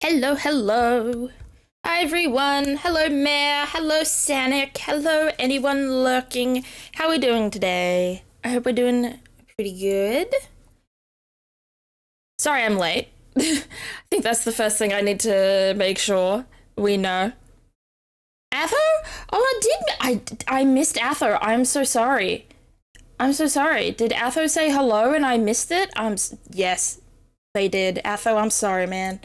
Hello, hello. Hi, everyone. Hello, Mare. Hello, Sanic. Hello, anyone lurking. How are we doing today? I hope we're doing pretty good. Sorry I'm late. I think that's the first thing I need to make sure we know. Atho? Oh, I missed Atho. I'm so sorry. I'm so sorry. Did Atho say hello and I missed it? Yes, they did. Atho, I'm sorry, man.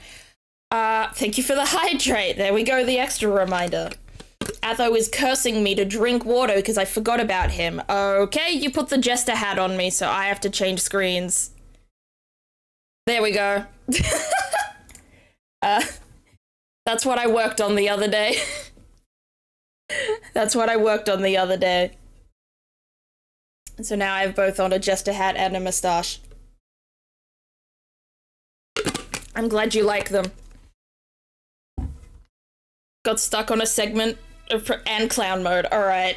Thank you for the hydrate. There we go, the extra reminder. Atho is cursing me to drink water because I forgot about him. Okay, you put the jester hat on me, so I have to change screens. There we go. That's what I worked on the other day. That's what I worked on the other day. So now I have both on a jester hat and a moustache. I'm glad you like them. Got stuck on a segment and clown mode. All right.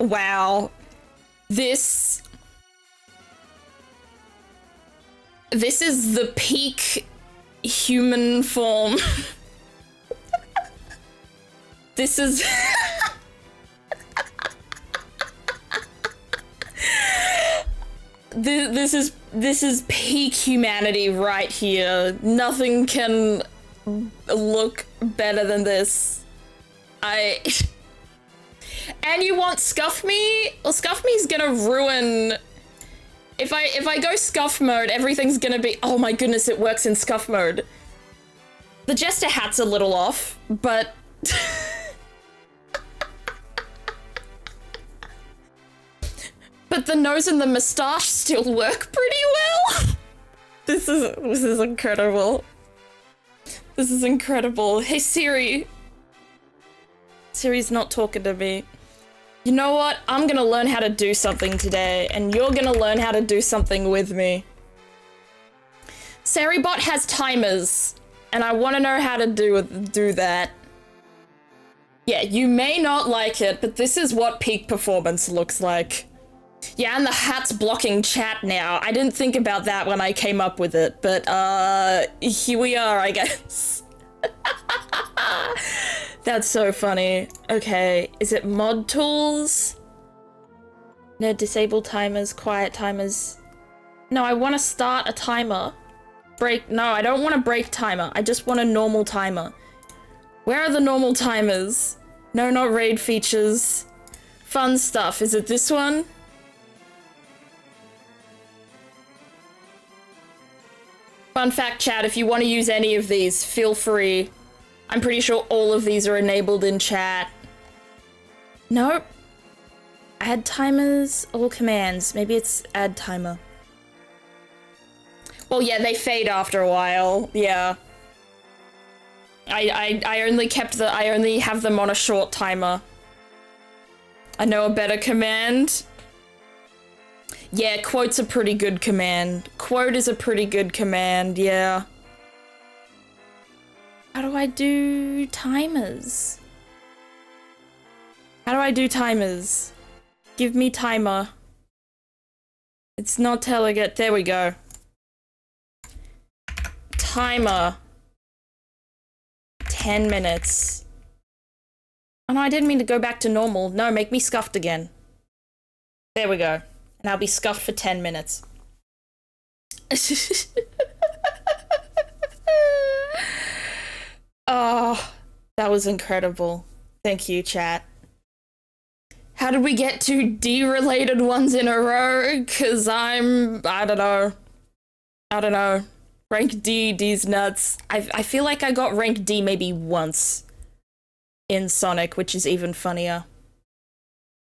Wow. This is the peak human form. This is this is peak humanity right here. Nothing can look better than this. And you want Scuff Me? Well, Scuff Me's gonna ruin. If I go Scuff mode, everything's gonna be. Oh my goodness, it works in Scuff mode. The Jester hat's a little off, but. But the nose and the moustache still work pretty well. This is incredible. This is incredible. Hey Siri. Siri's not talking to me. You know what? I'm gonna learn how to do something today, and you're gonna learn how to do something with me. Saribot has timers, and I want to know how to do that. Yeah, you may not like it, but this is what peak performance looks like. Yeah, and the hat's blocking chat now. I didn't think about that when I came up with it, but here we are, I guess. That's so funny. Okay, is it mod tools? No, disable timers, quiet timers. No, I want to start a timer. No, I don't want a break timer. I just want a normal timer. Where are the normal timers? No, not raid features. Fun stuff. Is it this one? Fun fact, chat, if you want to use any of these, feel free. I'm pretty sure all of these are enabled in chat. Nope. Add timers, all commands. Maybe it's add timer. Well, yeah, they fade after a while. Yeah. I only have them on a short timer. I know a better command. Yeah, quote's a pretty good command. Quote is a pretty good command, yeah. How do I do timers? How do I do timers? Give me timer. It's not telling it. There we go. Timer. 10 minutes. Oh no, I didn't mean to go back to normal. No, make me scuffed again. There we go. And I'll be scuffed for 10 minutes. Oh, that was incredible. Thank you, chat. How did we get 2 D-related ones in a row? Cause I don't know. Rank D, D's nuts. I feel like I got rank D maybe once in Sonic, which is even funnier.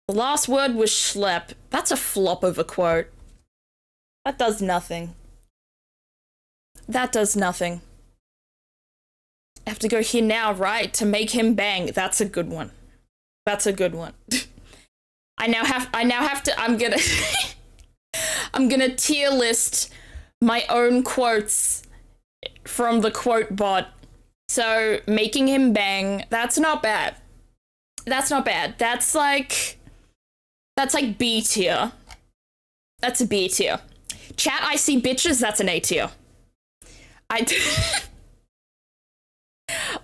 The last word was schlep. That's a flop of a quote. That does nothing. That does nothing. I have to go here now, right? To make him bang. That's a good one. That's a good one. I now have to, I'm gonna tier list my own quotes from the quote bot. So, making him bang, that's not bad. That's not bad. That's like B tier. That's a B tier. Chat, I see bitches, that's an A tier.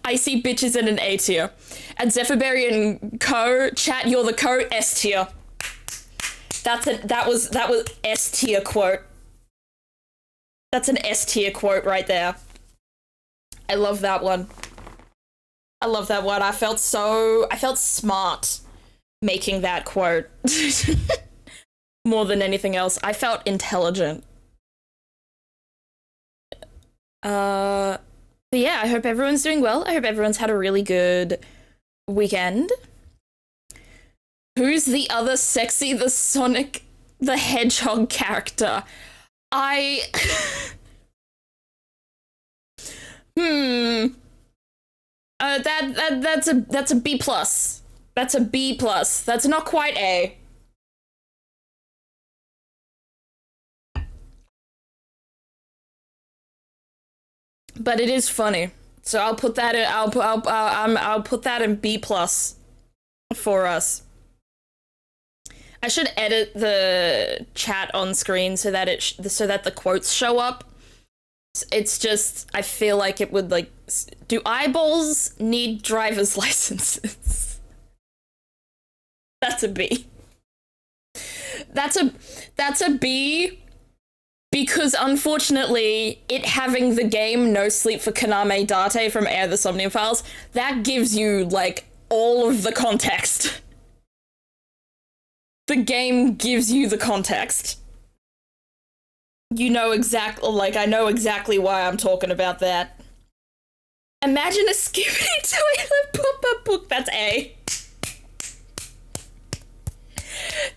I see bitches in an A tier. And Zephyrberry and Co, chat, you're the Co, S tier. That was S tier quote. That's an S tier quote right there. I love that one. I love that one. I felt smart making that quote. More than anything else. I felt intelligent. But yeah, I hope everyone's doing well. I hope everyone's had a really good weekend. Who's the other sexy the Sonic the Hedgehog character? That's a B plus. That's a B plus. That's not quite A. But it is funny, so I'll put that in. I'll put that in B plus for us. I should edit the chat on screen so that the quotes show up. It's just I feel like it would like. Do eyeballs need driver's licenses? That's a B. That's a B. Because unfortunately, it having the game No Sleep for Kaname Date from Air the Somnium Files, that gives you, like, all of the context. The game gives you the context. You know exactly, like, I know exactly why I'm talking about that. Imagine a skipping toilet pop-up book. That's A.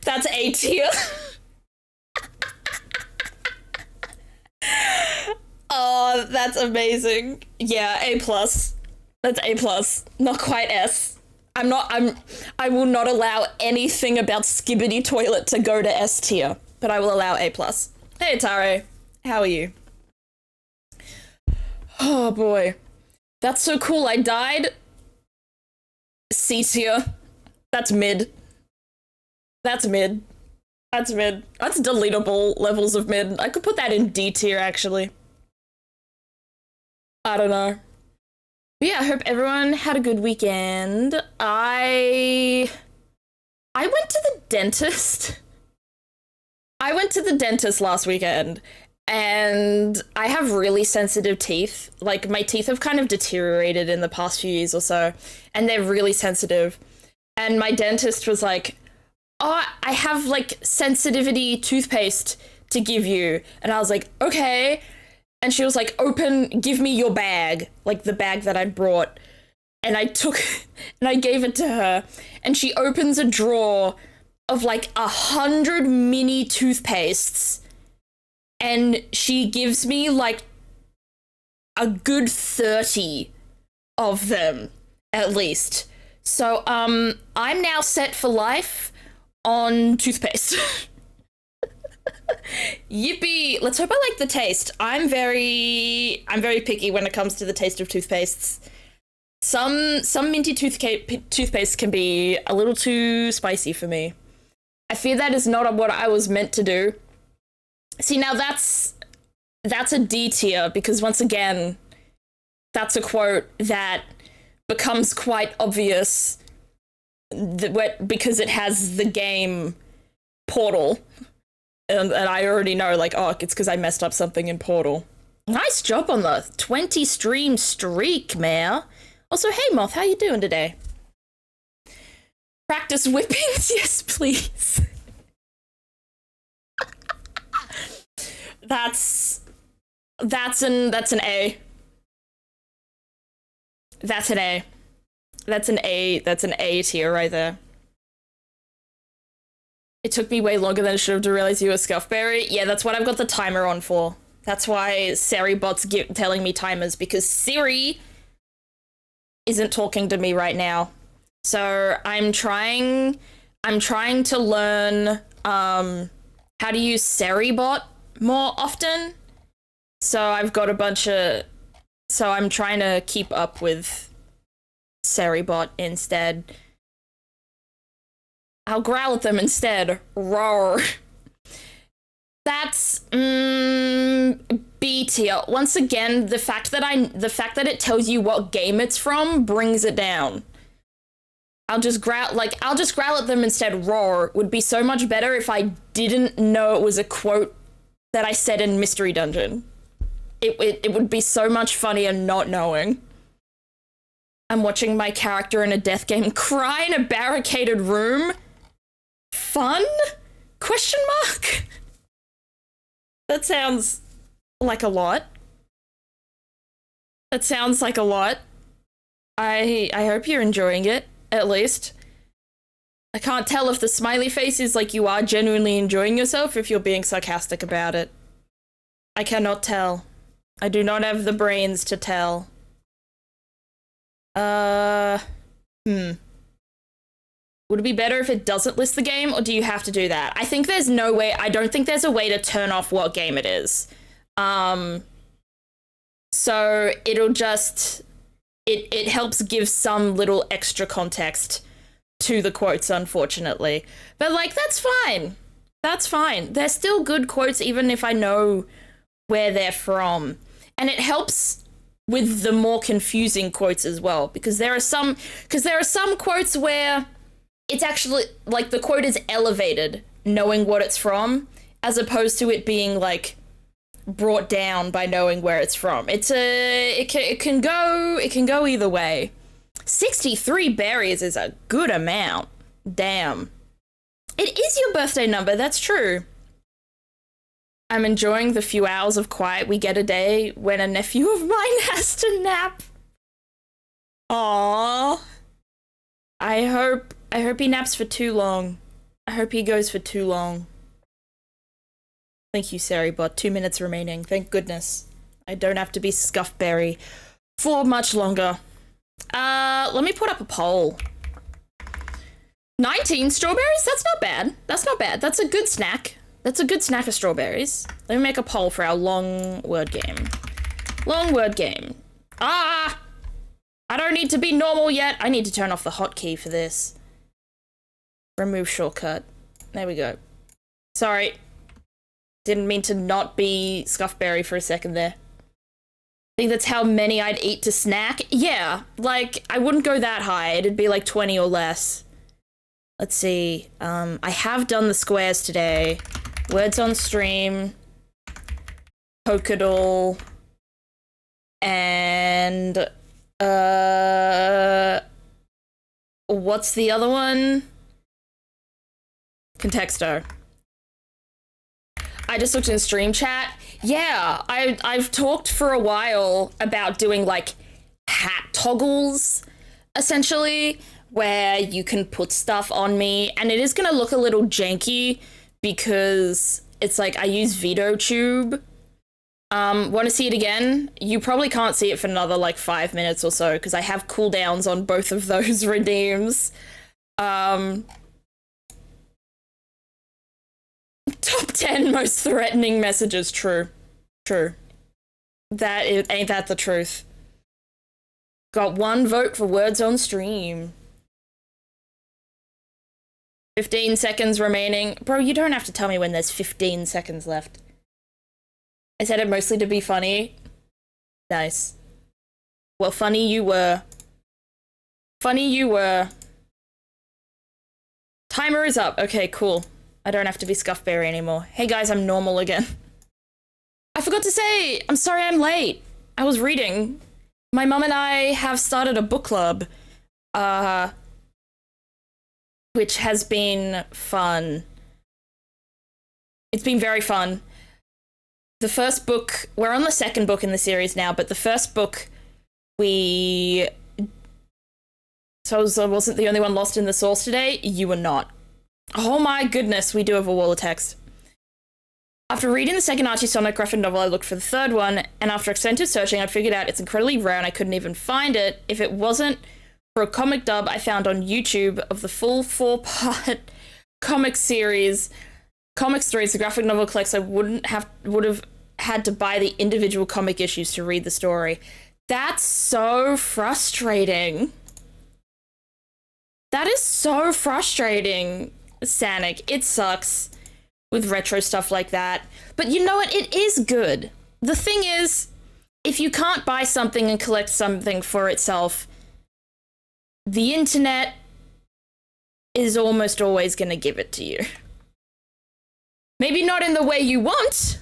That's A tier. Oh, that's amazing. Yeah, A plus. That's A plus. Not quite S. I will not allow anything about Skibbity Toilet to go to S tier, but I will allow A plus. Hey, Tare. How are you? Oh, boy. That's so cool. I died. C tier. That's mid. That's mid. That's mid. That's deletable levels of mid. I could put that in D tier, actually. I don't know. But yeah, I hope everyone had a good weekend. I went to the dentist. I went to the dentist last weekend, and I have really sensitive teeth. Like, my teeth have kind of deteriorated in the past few years or so, and they're really sensitive. And my dentist was like, oh, I have, like, sensitivity toothpaste to give you. And I was like, okay. And she was like, give me your bag, like the bag that I'd brought. And I took, and I gave it to her. And she opens a drawer of like 100 mini toothpastes. And she gives me like a good 30 of them, at least. So, I'm now set for life on toothpaste. Yippee! Let's hope I like the taste. I'm very picky when it comes to the taste of toothpastes. Some minty toothpaste can be a little too spicy for me. I fear that is not what I was meant to do. See, now that's a D tier, because once again, that's a quote that becomes quite obvious because it has the game Portal. And I already know, like, oh, it's because I messed up something in Portal. Nice job on the 20 stream streak, man. Also, hey, Moth, how you doing today? Practice whippings? Yes, please. That's an A. That's an A. That's an A tier right there. It took me way longer than it should have to realize you were Scuffberry. Yeah, that's what I've got the timer on for. That's why Siri-bot's telling me timers, because Siri isn't talking to me right now. So I'm trying to learn how to use Siri-bot more often. So I've got so I'm trying to keep up with Siri-bot instead. I'll growl at them instead. Roar. That's B tier. Once again, the fact that it tells you what game it's from brings it down. I'll just growl at them instead. Roar would be so much better if I didn't know it was a quote that I said in Mystery Dungeon. It would be so much funnier not knowing. I'm watching my character in a death game cry in a barricaded room. Fun? Question mark? That sounds like a lot. That sounds like a lot. I hope you're enjoying it, at least. I can't tell if the smiley face is like you are genuinely enjoying yourself, if you're being sarcastic about it. I cannot tell. I do not have the brains to tell. Would it be better if it doesn't list the game, or do you have to do that? I think there's no way, I don't think there's a way to turn off what game it is. So it'll just, it helps give some little extra context to the quotes, unfortunately. But, like, that's fine. That's fine. They're still good quotes, even if I know where they're from. And it helps with the more confusing quotes as well, because there are some quotes where it's actually, like, the quote is elevated knowing what it's from, as opposed to it being, like, brought down by knowing where it's from. It can go either way. 63 berries is a good amount. Damn. It is your birthday number, that's true. I'm enjoying the few hours of quiet we get a day when a nephew of mine has to nap. Aww. I hope he naps for too long. I hope he goes for too long. Thank you, Sarybot. 2 minutes remaining. Thank goodness. I don't have to be Scuffberry for much longer. Let me put up a poll. 19 strawberries? That's not bad. That's not bad. That's a good snack. That's a good snack of strawberries. Let me make a poll for our long word game. Long word game. I don't need to be normal yet. I need to turn off the hotkey for this. Remove shortcut. There we go. Sorry. Didn't mean to not be Scuffberry for a second there. I think that's how many I'd eat to snack. Yeah, like, I wouldn't go that high. It'd be like 20 or less. Let's see. I have done the squares today. Words on stream. Pokedol. And, what's the other one? Contexto. I just looked in stream chat. Yeah, I've talked for a while about doing, like, hat toggles, essentially, where you can put stuff on me, and it is gonna look a little janky because it's like I use VideoTube. Want to see it again? You probably can't see it for another, like, 5 minutes or so, because I have cooldowns on both of those redeems. Top 10 most threatening messages. True. Ain't that the truth? Got 1 vote for words on stream. 15 seconds remaining. Bro, you don't have to tell me when there's 15 seconds left. I said it mostly to be funny. Nice. Well, funny you were. Funny you were. Timer is up. Okay, cool. I don't have to be Scuffberry anymore. Hey guys, I'm normal again. I forgot to say, I'm sorry I'm late. I was reading. My mum and I have started a book club, which has been fun. It's been very fun. The first book, we're on the second book in the series now, but the first book so I wasn't the only one lost in the source today. You were not. Oh my goodness, we do have a wall of text. After reading the second Archie Sonic graphic novel, I looked for the third one, and after extensive searching, I figured out it's incredibly rare and I couldn't even find it. If it wasn't for a comic dub I found on YouTube of the full 4-part comic series, Comic Stories, the graphic novel collects, I would have had to buy the individual comic issues to read the story. That's so frustrating. That is so frustrating, Sanic. It sucks with retro stuff like that. But you know what? It is good. the thing is, if you can't buy something and collect something for itself, the internet is almost always going to give it to you. Maybe not in the way you want,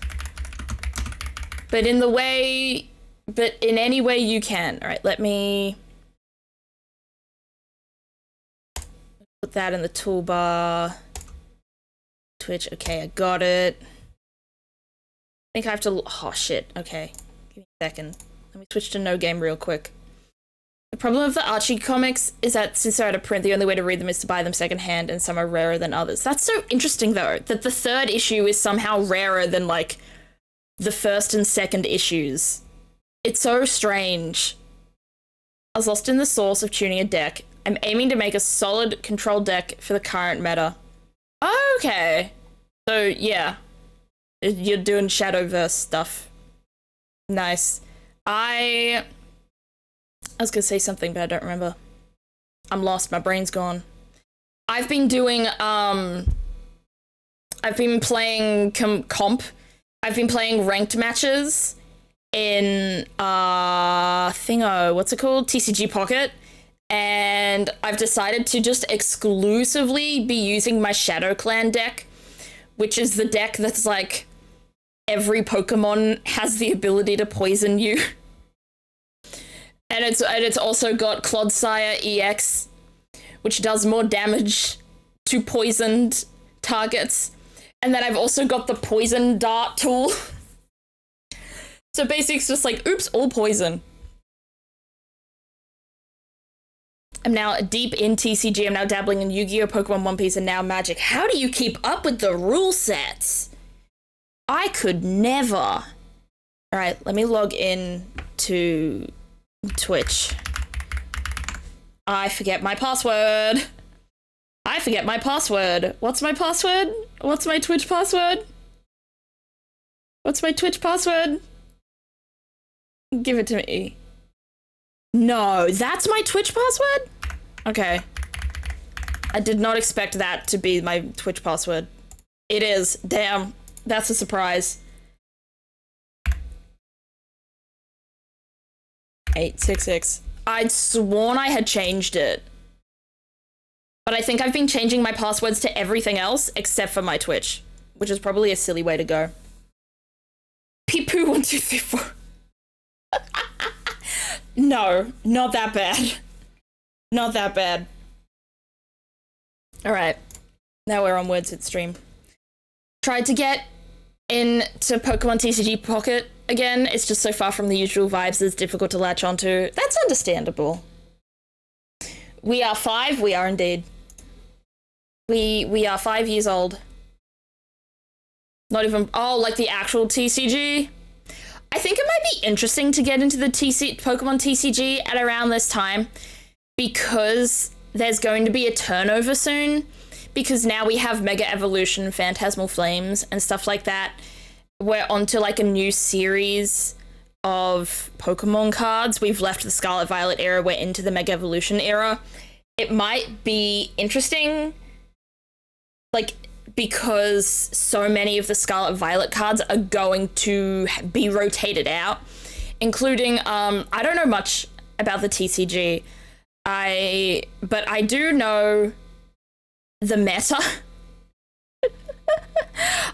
but in any way you can. All right, let me put that in the toolbar. Twitch, okay, I got it. I think I have to, oh shit, okay. Give me a second. Let me switch to no game real quick. The problem of the Archie comics is that since they're out of print, the only way to read them is to buy them secondhand, and some are rarer than others. That's so interesting, though, that the third issue is somehow rarer than, like, the first and second issues. It's so strange. I was lost in the source of tuning a deck. I'm aiming to make a solid control deck for the current meta. Okay. So, yeah. You're doing Shadowverse stuff. Nice. I was gonna say something, but I don't remember. I'm lost. My brain's gone. I've been doing, I've been playing comp. I've been playing ranked matches in, thingo, what's it called? TCG Pocket. And I've decided to just exclusively be using my Shadow Clan deck, which is the deck that's like, every Pokemon has the ability to poison you. And it's also got Clodsire EX, which does more damage to poisoned targets. And then I've also got the Poison Dart tool. So basically it's just like, oops, all poison. I'm now deep in TCG. I'm now dabbling in Yu-Gi-Oh!, Pokemon, One Piece, and now Magic. How do you keep up with the rule sets? I could never. All right, let me log in to Twitch. I forget my password. What's my password? What's my Twitch password? Give it to me. No, that's my Twitch password? Okay. I did not expect that to be my Twitch password. It is. Damn. That's a surprise. 866. I'd sworn I had changed it. But I think I've been changing my passwords to everything else except for my Twitch, which is probably a silly way to go. Peepoo1234. No, not that bad. Not that bad. All right. Now we're on Words Hit Stream. Tried to get into Pokemon TCG Pocket again. It's just so far from the usual vibes, it's difficult to latch onto. That's understandable. We are 5. We are indeed. We are 5 years old. Not even, oh, like the actual TCG? I think it might be interesting to get into the Pokemon TCG at around this time because there's going to be a turnover soon, because now we have Mega Evolution, Phantasmal Flames, and stuff like that. We're onto like a new series of Pokemon cards. We've left the Scarlet Violet era, we're into the Mega Evolution era. It might be interesting, like, because so many of the Scarlet Violet cards are going to be rotated out, including, I don't know much about the TCG, but I do know the meta.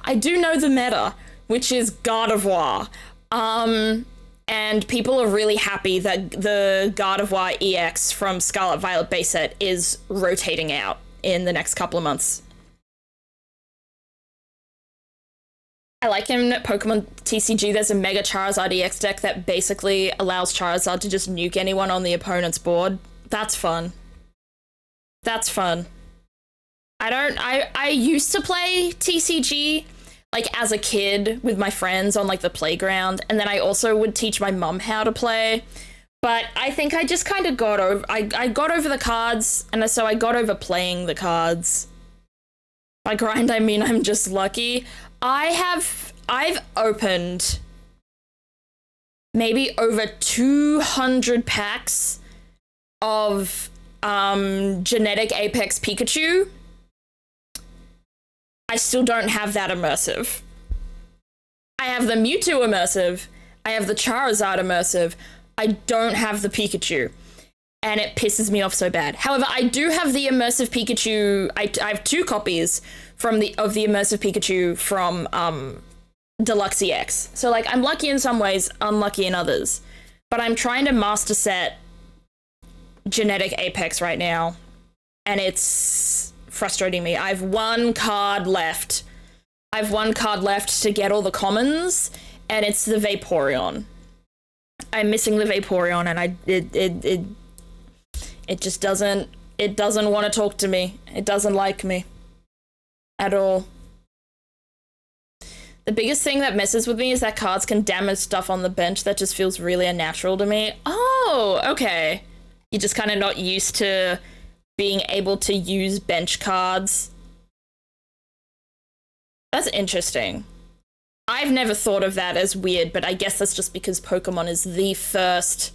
I do know the meta, which is Gardevoir. And people are really happy that the Gardevoir EX from Scarlet Violet base set is rotating out in the next couple of months. I like in Pokemon TCG, there's a Mega Charizard EX deck that basically allows Charizard to just nuke anyone on the opponent's board. That's fun. That's fun. I used to play TCG, like, as a kid with my friends on, like, the playground, and then I also would teach my mum how to play, but I think I just kind of got over, I got over the cards, and so I got over playing the cards. By grind, I mean I'm just lucky. I've opened maybe over 200 packs of genetic Apex Pikachu. I still don't have that immersive. I have the Mewtwo immersive, I have the Charizard immersive. I don't have the Pikachu. And it pisses me off so bad. However, I do have the immersive Pikachu. I have 2 copies of the immersive Pikachu from Deluxe EX. So like, I'm lucky in some ways, unlucky in others. But I'm trying to master set Genetic Apex right now, and it's frustrating me. I've 1 card left. I've 1 card left to get all the commons, and it's the Vaporeon. I'm missing the Vaporeon, and it just doesn't want to talk to me. It doesn't like me at all. The biggest thing that messes with me is that cards can damage stuff on the bench that just feels really unnatural to me. Oh, okay. You're just kind of not used to being able to use bench cards. That's interesting. I've never thought of that as weird, but I guess that's just because Pokemon is the first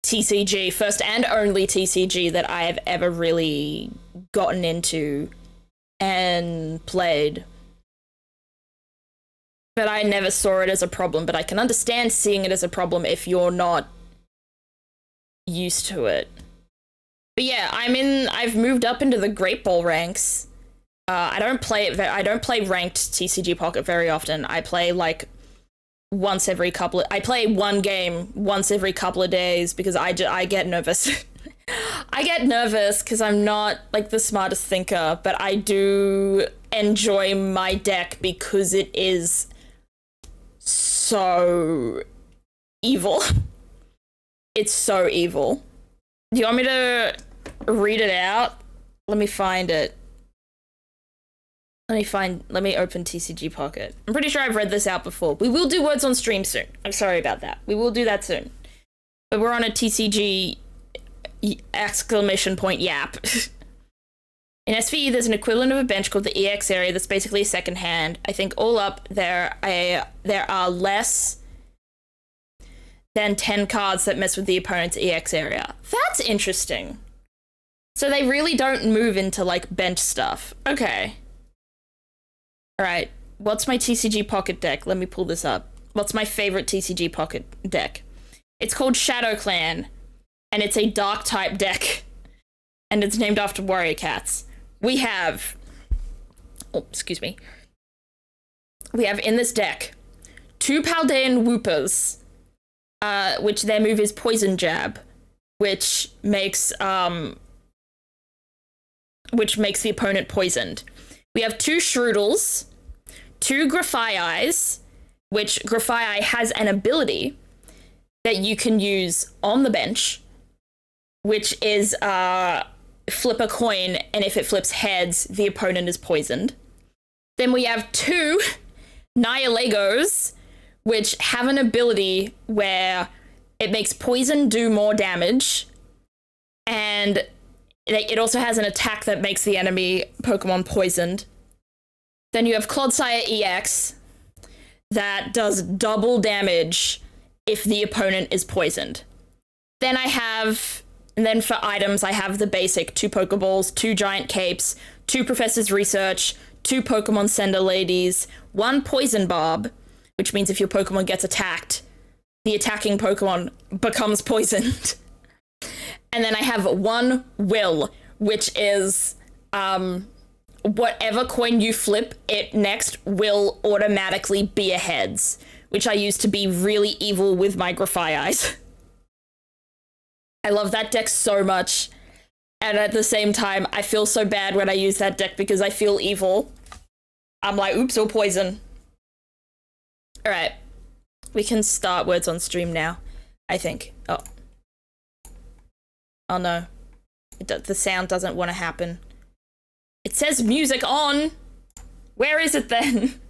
TCG, first and only TCG that I have ever really gotten into and played. But I never saw it as a problem, but I can understand seeing it as a problem if you're not used to it. But yeah, I've moved up into the Great Ball ranks. I don't play ranked TCG Pocket very often. I play like I play 1 game once every couple of days because I get nervous. I get nervous because I'm not like the smartest thinker, but I do enjoy my deck because it is so evil. It's so evil. Do you want me to read it out? Let me find it. Let me open TCG Pocket. I'm pretty sure I've read this out before. We will do words on stream soon. I'm sorry about that. We will do that soon. But we're on a TCG exclamation point yap. In SVE, there's an equivalent of a bench called the EX area that's basically a second hand. I think all up there are less than 10 cards that mess with the opponent's EX area. That's interesting. So they really don't move into like bench stuff. Okay. All right, what's my TCG Pocket deck? Let me pull this up. What's my favorite TCG Pocket deck? It's called Shadow Clan, and it's a dark type deck, and it's named after warrior cats. We have, we have in this deck 2 Paldean Whoopers, which their move is Poison Jab, which makes the opponent poisoned. We have 2 Shroodles, 2 Grafaiis, which Grafaiai has an ability that you can use on the bench, which is flip a coin, and if it flips heads, the opponent is poisoned. Then we have 2 Nihilagos, which have an ability where it makes poison do more damage, and it also has an attack that makes the enemy Pokemon poisoned. Then you have Clodsire EX that does double damage if the opponent is poisoned. Then for items, I have the basic 2 Pokeballs, 2 Giant Capes, 2 Professor's Research, 2 Pokemon Sender Ladies, 1 Poison Barb, which means if your Pokemon gets attacked, the attacking Pokemon becomes poisoned. And then I have 1 Will, which is whatever coin you flip, it next will automatically be a heads, which I use to be really evil with my Grafaiis. I love that deck so much. And at the same time, I feel so bad when I use that deck because I feel evil. I'm like, oops, or poison. All right. We can start words on stream now, I think. Oh no. The sound doesn't want to happen. It says music on. Where is it then?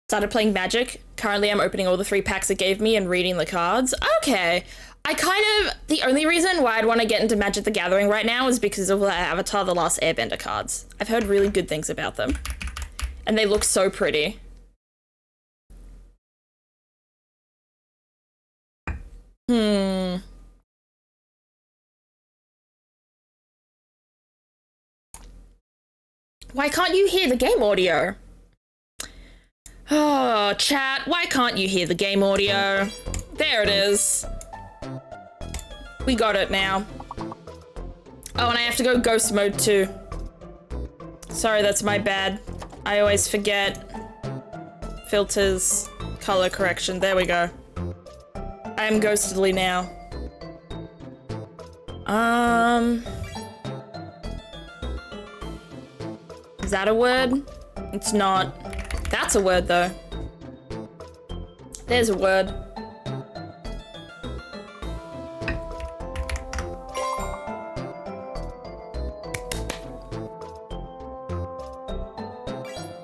Started playing Magic. Currently, I'm opening all the 3 packs it gave me and reading the cards. Okay. The only reason why I'd want to get into Magic the Gathering right now is because of the Avatar The Last Airbender cards. I've heard really good things about them. And they look so pretty. Why can't you hear the game audio? Oh, chat, why can't you hear the game audio? There it is. We got it now. Oh, and I have to go ghost mode too. Sorry, that's my bad. I always forget. Filters, color correction, there we go. I am ghostedly now. Is that a word? It's not. That's a word though. There's a word.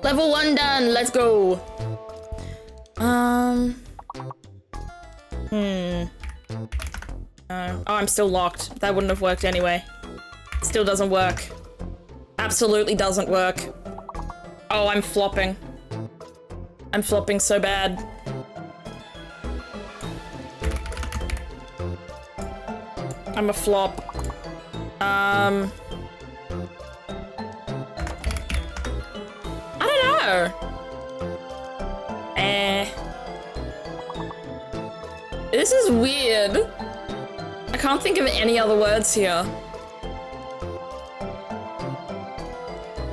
Level 1 done, let's go. Oh, I'm still locked. That wouldn't have worked anyway. Still doesn't work. Absolutely doesn't work. Oh, I'm flopping. I'm flopping so bad. I'm a flop. I don't know. This is weird. I can't think of any other words here.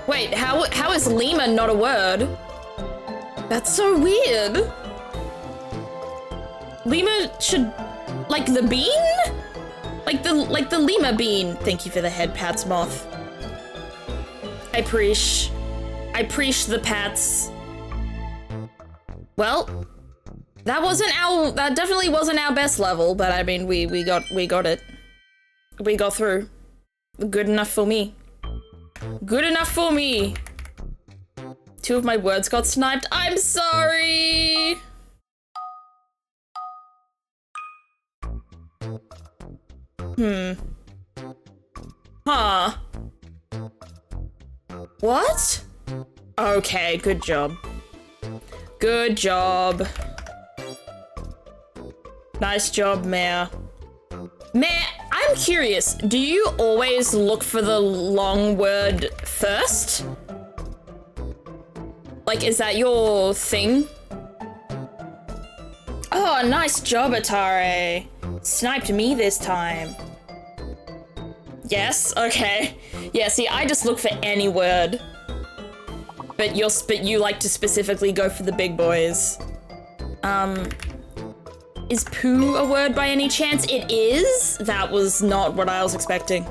Wait, how is lemur not a word? That's so weird. Lemur should, like the bean? Like the lemur bean. Thank you for the head pats, Moth. I appreciate the pats. Well, that definitely wasn't our best level, but I mean we got it. We got through. Good enough for me. Good enough for me. 2 of my words got sniped. I'm sorry. Huh. What? Okay, good job. Good job. Nice job, Mare. Mare, I'm curious, do you always look for the long word first? Like, is that your thing? Oh, nice job, Atare. Sniped me this time. Yes, okay. Yeah, see, I just look for any word. But you like to specifically go for the big boys. Is poo a word by any chance? It is? That was not what I was expecting.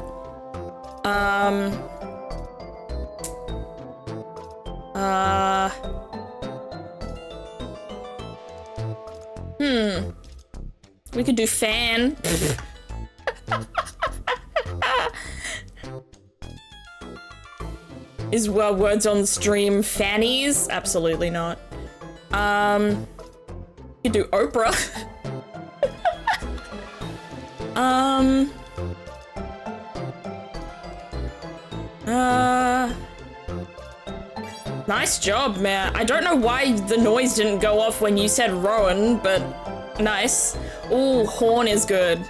We could do fan. Is words on the stream fannies? Absolutely not. You could do Oprah. Nice job, man. I don't know why the noise didn't go off when you said Rowan, but nice. Ooh, horn is good.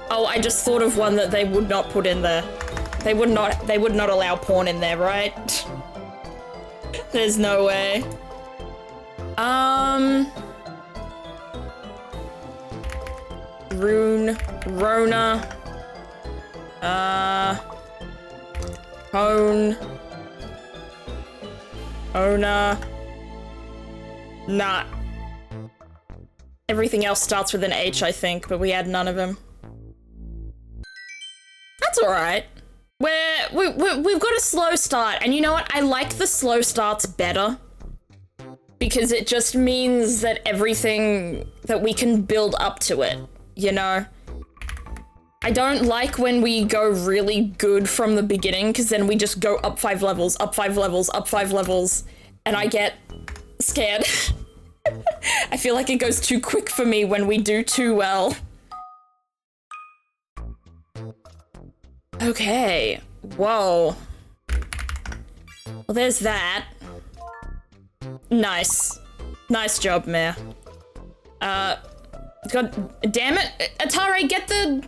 Oh, I just thought of one that they would not put in there. They would not allow porn in there, right? There's no way. Rune, Rona, Hone, Ona, nah. Everything else starts with an H, I think, but we had none of them. That's alright. We've got a slow start, and you know what? I like the slow starts better. Because it just means that that we can build up to it, you know? I don't like when we go really good from the beginning, because then we just go up 5 levels, up 5 levels, up 5 levels, and I get scared. I feel like it goes too quick for me when we do too well. Okay, whoa. Well, there's that. Nice. Nice job, Mare. God damn it. Atare, get the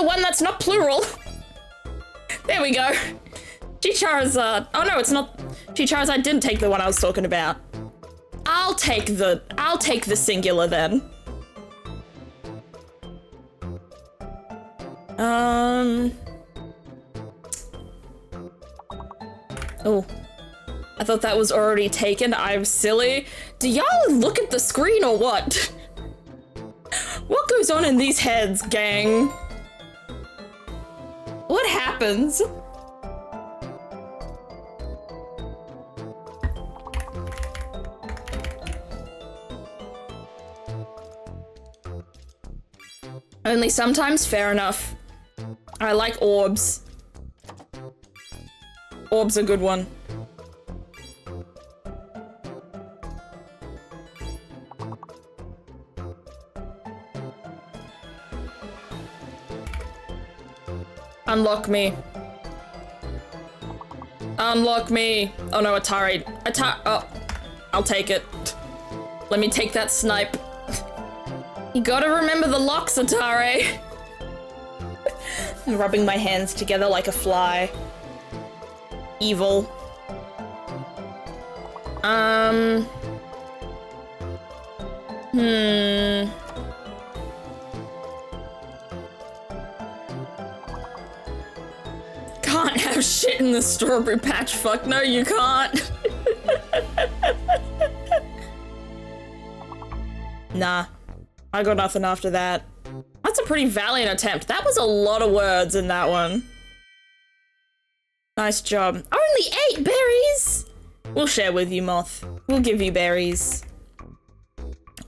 one that's not plural. There we go. Charizard. Oh no, it's not. Gee, Charles, I didn't take the one I was talking about. I'll take the singular then. Oh. I thought that was already taken. I'm silly. Do y'all look at the screen or what? What goes on in these heads, gang? What happens? Only sometimes, fair enough. I like orbs. Orb's a good one. Unlock me. Unlock me. Oh no, Atari. Oh, I'll take it. Let me take that snipe. You gotta remember the locks, Atari. I'm rubbing my hands together like a fly. Evil. Can't have shit in the strawberry patch. Fuck no, you can't. Nah. I got nothing after that. That's a pretty valiant attempt. That was a lot of words in that one. Nice job. Only 8 berries! We'll share with you, Moth. We'll give you berries.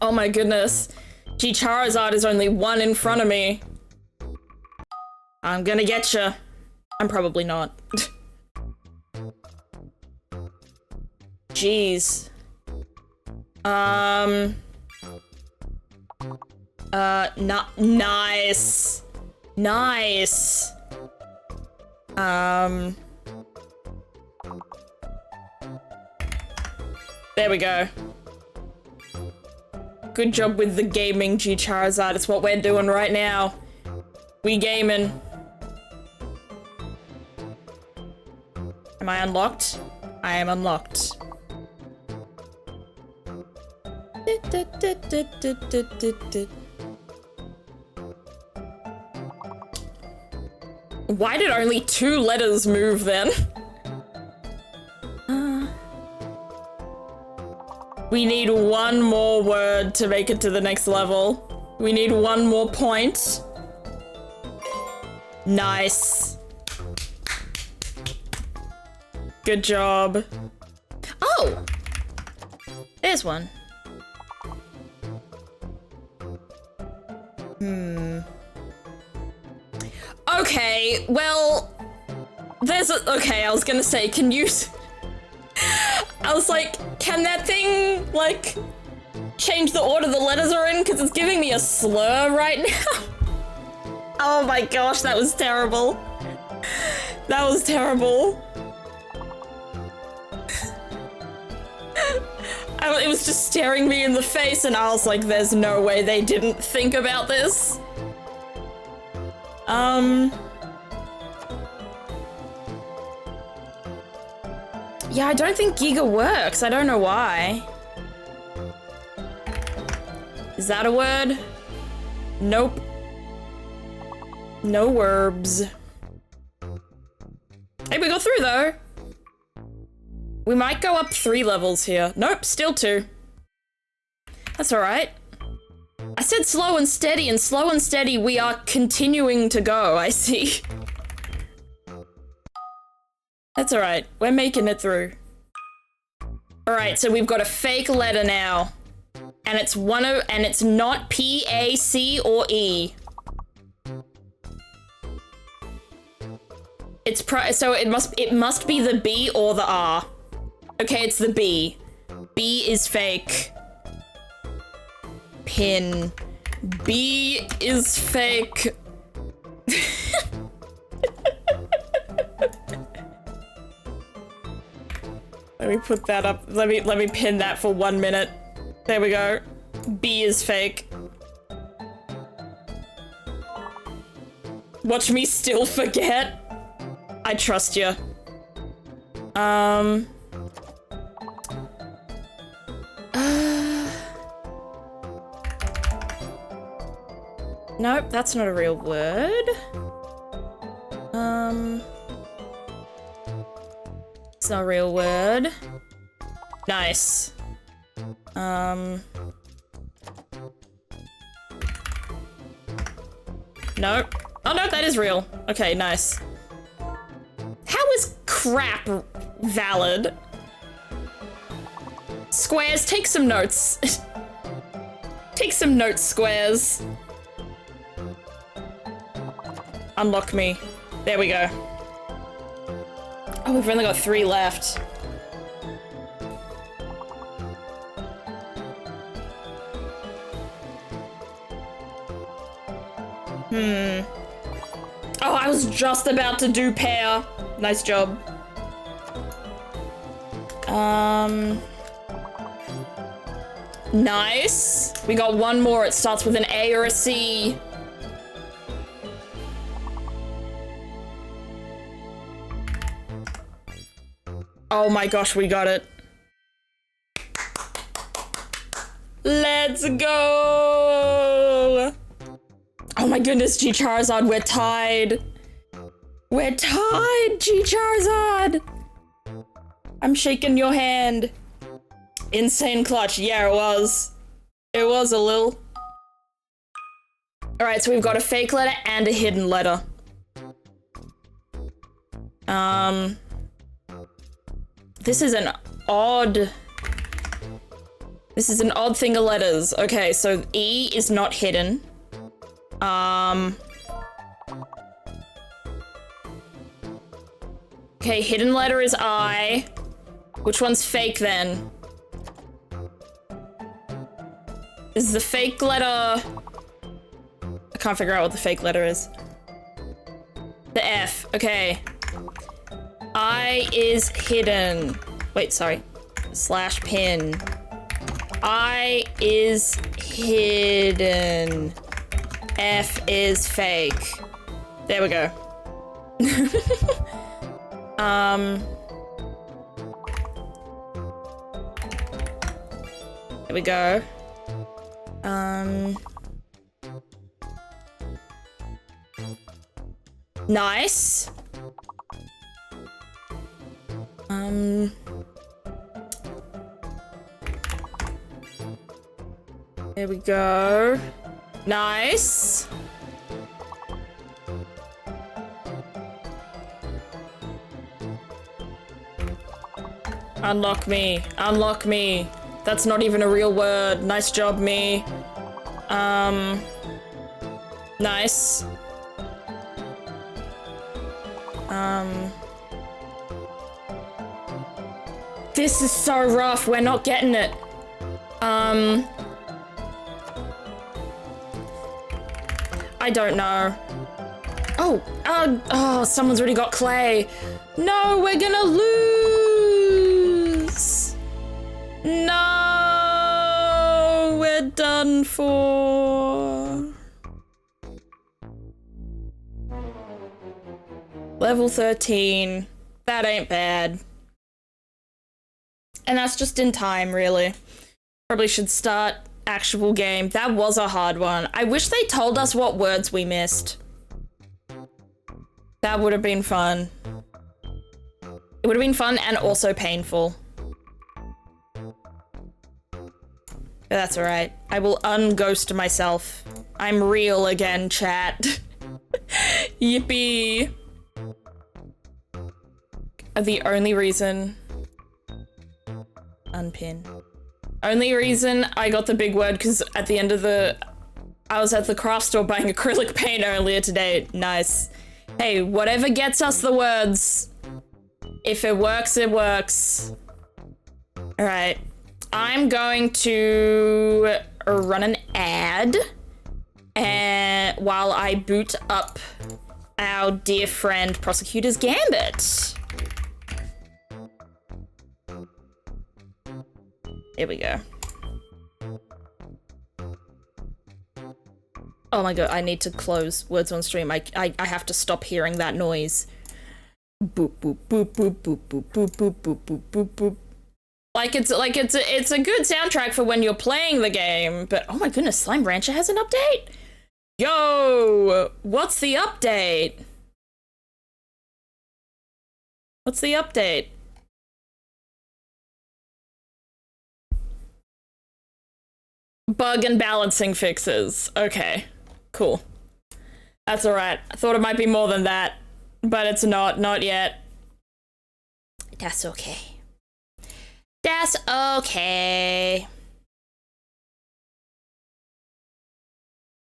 Oh my goodness. Gee, Charizard is only 1 in front of me. I'm gonna get ya. I'm probably not. Jeez. Nice. Nice. There we go. Good job with the gaming, G Charizard. It's what we're doing right now. We gaming. Am I unlocked? I am unlocked. Why did only 2 letters move then? We need 1 more word to make it to the next level. We need 1 more point. Nice. Good job. Oh! There's one. Okay, well, okay, I was gonna say, can you, I was like, can that thing, like, change the order the letters are in? Because it's giving me a slur right now. Oh my gosh, that was terrible. That was terrible. It was just staring me in the face and I was like, there's no way they didn't think about this. Yeah, I don't think Giga works. I don't know why. Is that a word? Nope. No verbs. Hey, we got through though. We might go up 3 levels here. Nope, still 2. That's all right. I said slow and steady we are continuing to go, I see. That's all right, we're making it through. All right, so we've got a fake letter now. And it's it's not P, A, C, or E. So it must be the B or the R. Okay, it's the B. B is fake. Pin. B is fake. Let me put that up. Let me pin that for 1 minute. There we go. B is fake. Watch me still forget. I trust you. Nope, that's not a real word. It's not a real word. Nice. Nope. Oh no, that is real. Okay, nice. How is crap valid? Squares, take some notes. Take some notes, Squares. Unlock me. There we go. Oh, we've only got 3 left. Oh, I was just about to do pair. Nice job. Nice. We got one more. It starts with an A or a C. Oh my gosh, we got it. Let's go. Oh my goodness, G Charizard, we're tied. We're tied, G Charizard. I'm shaking your hand. Insane clutch. Yeah, it was. It was a little. All right, so we've got a fake letter and a hidden letter. This is an odd. This is an odd thing of letters. Okay, so E is not hidden. Okay, hidden letter is I. Which one's fake then? Is the fake letter... I can't figure out what the fake letter is. The F, okay. I is hidden. Wait, sorry. Slash pin. I is hidden. F is fake. There we go. There we go. Nice. There we go. Nice. Unlock me. Unlock me. That's not even a real word. Nice job, me. Nice. This is so rough. We're not getting it. I don't know. Oh, someone's already got clay. No, we're gonna lose. No, we're done for. Level 13. That ain't bad. And that's just in time, really. Probably should start actual game. That was a hard one. I wish they told us what words we missed. That would have been fun. It would have been fun and also painful. But that's alright. I will unghost myself. I'm real again, chat. Yippee. The only reason... Unpin. Only reason I got the big word because at the end of the... I was at the craft store buying acrylic paint earlier today. Nice. Hey, whatever gets us the words. If it works, it works. Alright. I'm going to run an ad and while I boot up our dear friend Prosecutor's Gambit. Here we go. Oh my god, I need to close words on stream. I have to stop hearing that noise. Boop boop boop boop boop boop boop boop boop boop boop boop. It's a good soundtrack for when you're playing the game, but oh my goodness, Slime Rancher has an update? Yo! What's the update? What's the update? Bug and balancing fixes. Okay, cool. That's alright. I thought it might be more than that, but it's not yet. That's okay. That's okay.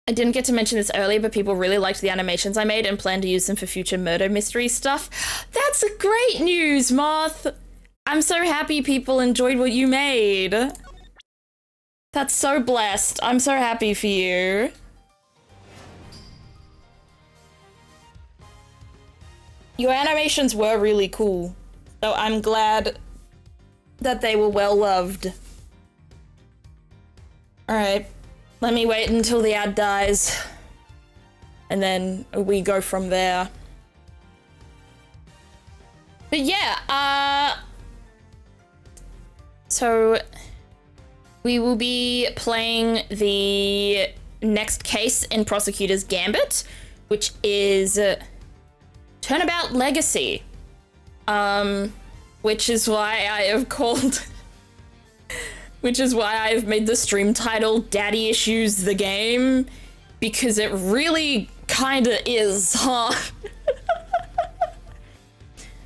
I didn't get to mention this earlier, but people really liked the animations I made and plan to use them for future murder mystery stuff. That's great news, Moth! I'm so happy people enjoyed what you made. That's so blessed. I'm so happy for you. Your animations were really cool, so I'm glad that they were well loved. Alright, let me wait until the ad dies, and then we go from there. But yeah, so we will be playing the next case in Prosecutor's Gambit, which is Turnabout Legacy, which is why I have called, which is why I've made the stream title Daddy Issues the Game, because it really kinda is, huh?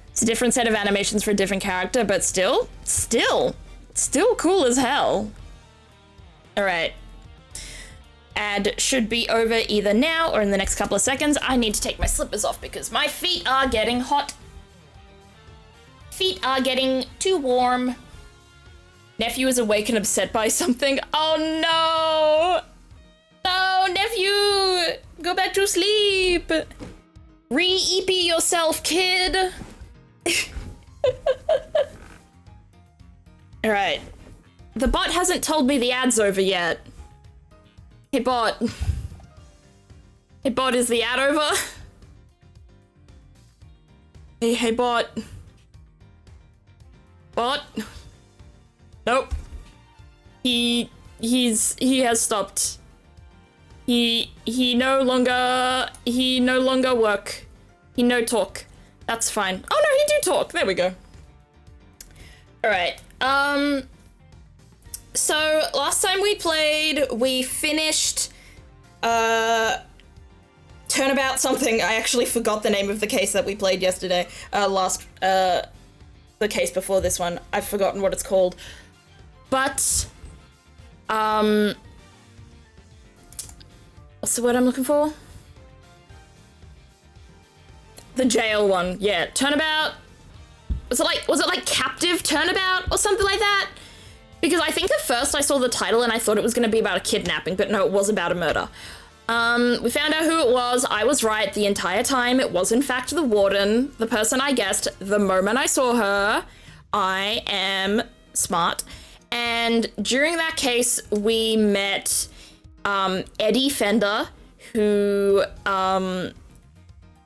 It's a different set of animations for a different character, but still cool as hell. All right. Ad should be over either now or in the next couple of seconds. I need to take my slippers off because my feet are getting hot. Feet are getting too warm. Nephew is awake and upset by something. Oh no! No, nephew! Go back to sleep! Re-eepy yourself, kid! Alright. The bot hasn't told me the ad's over yet. Hey bot. Hey bot, is the ad over? Hey bot. Bot? Nope. He has stopped. He no longer work. He no talk. That's fine. Oh no, he do talk. There we go. Alright. So last time we played, we finished Turnabout something. I actually forgot the name of the case that we played yesterday. The case before this one. I've forgotten what it's called. But what's the word I'm looking for? The jail one. Yeah, Turnabout. Was it like Captive Turnabout or something like that? Because I think at first I saw the title and I thought it was going to be about a kidnapping, but no, it was about a murder. We found out who it was. I was right the entire time. It was in fact the warden, the person I guessed the moment I saw her. I am smart. And during that case, we met Eddie Fender, who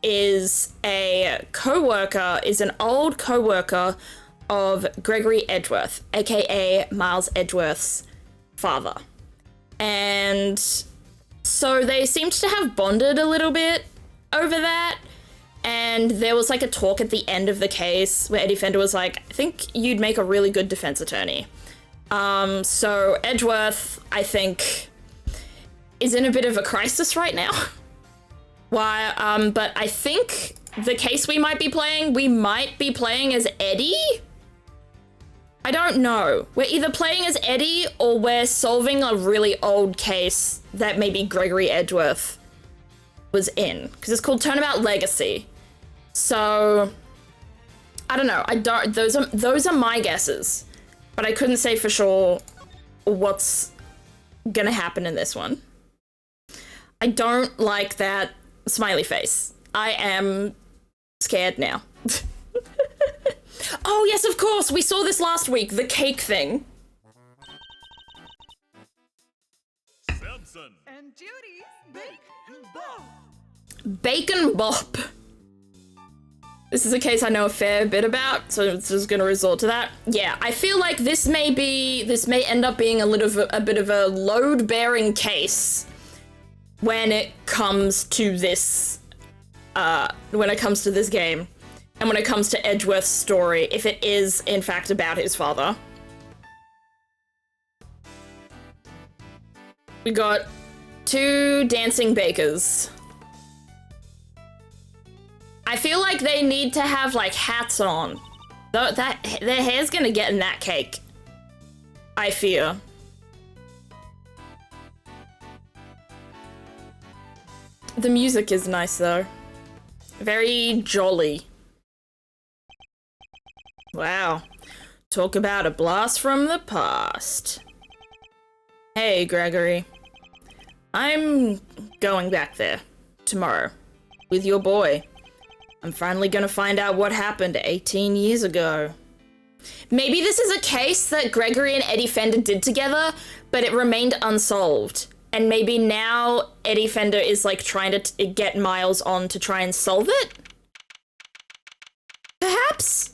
is a co-worker, is an old co-worker of Gregory Edgeworth, aka Miles Edgeworth's father. And so they seemed to have bonded a little bit over that. And there was like a talk at the end of the case where Eddie Fender was like, I think you'd make a really good defense attorney. So Edgeworth, I think, is in a bit of a crisis right now. Why? But I think the case we might be playing as Eddie? I don't know. We're either playing as Eddie or we're solving a really old case that maybe Gregory Edgeworth was in, because it's called Turnabout Legacy. So I don't know. Those are my guesses, but I couldn't say for sure what's gonna happen in this one. I don't like that smiley face. I am scared now. Oh yes, of course, we saw this last week, the cake thing. Samson and Judy's Bacon Bop. Bacon Bop. This is a case I know a fair bit about, so it's just gonna resort to that. Yeah, I feel like this may end up being a bit of a load-bearing case when it comes to this game, and when it comes to Edgeworth's story, if it is in fact about his father. We got 2 dancing bakers. I feel like they need to have like hats on. Their hair's gonna get in that cake, I fear. The music is nice though. Very jolly. Wow. Talk about a blast from the past. Hey, Gregory. I'm going back there tomorrow with your boy. I'm finally gonna find out what happened 18 years ago. Maybe this is a case that Gregory and Eddie Fender did together, but it remained unsolved. And maybe now Eddie Fender is like trying to get Miles on to try and solve it? Perhaps?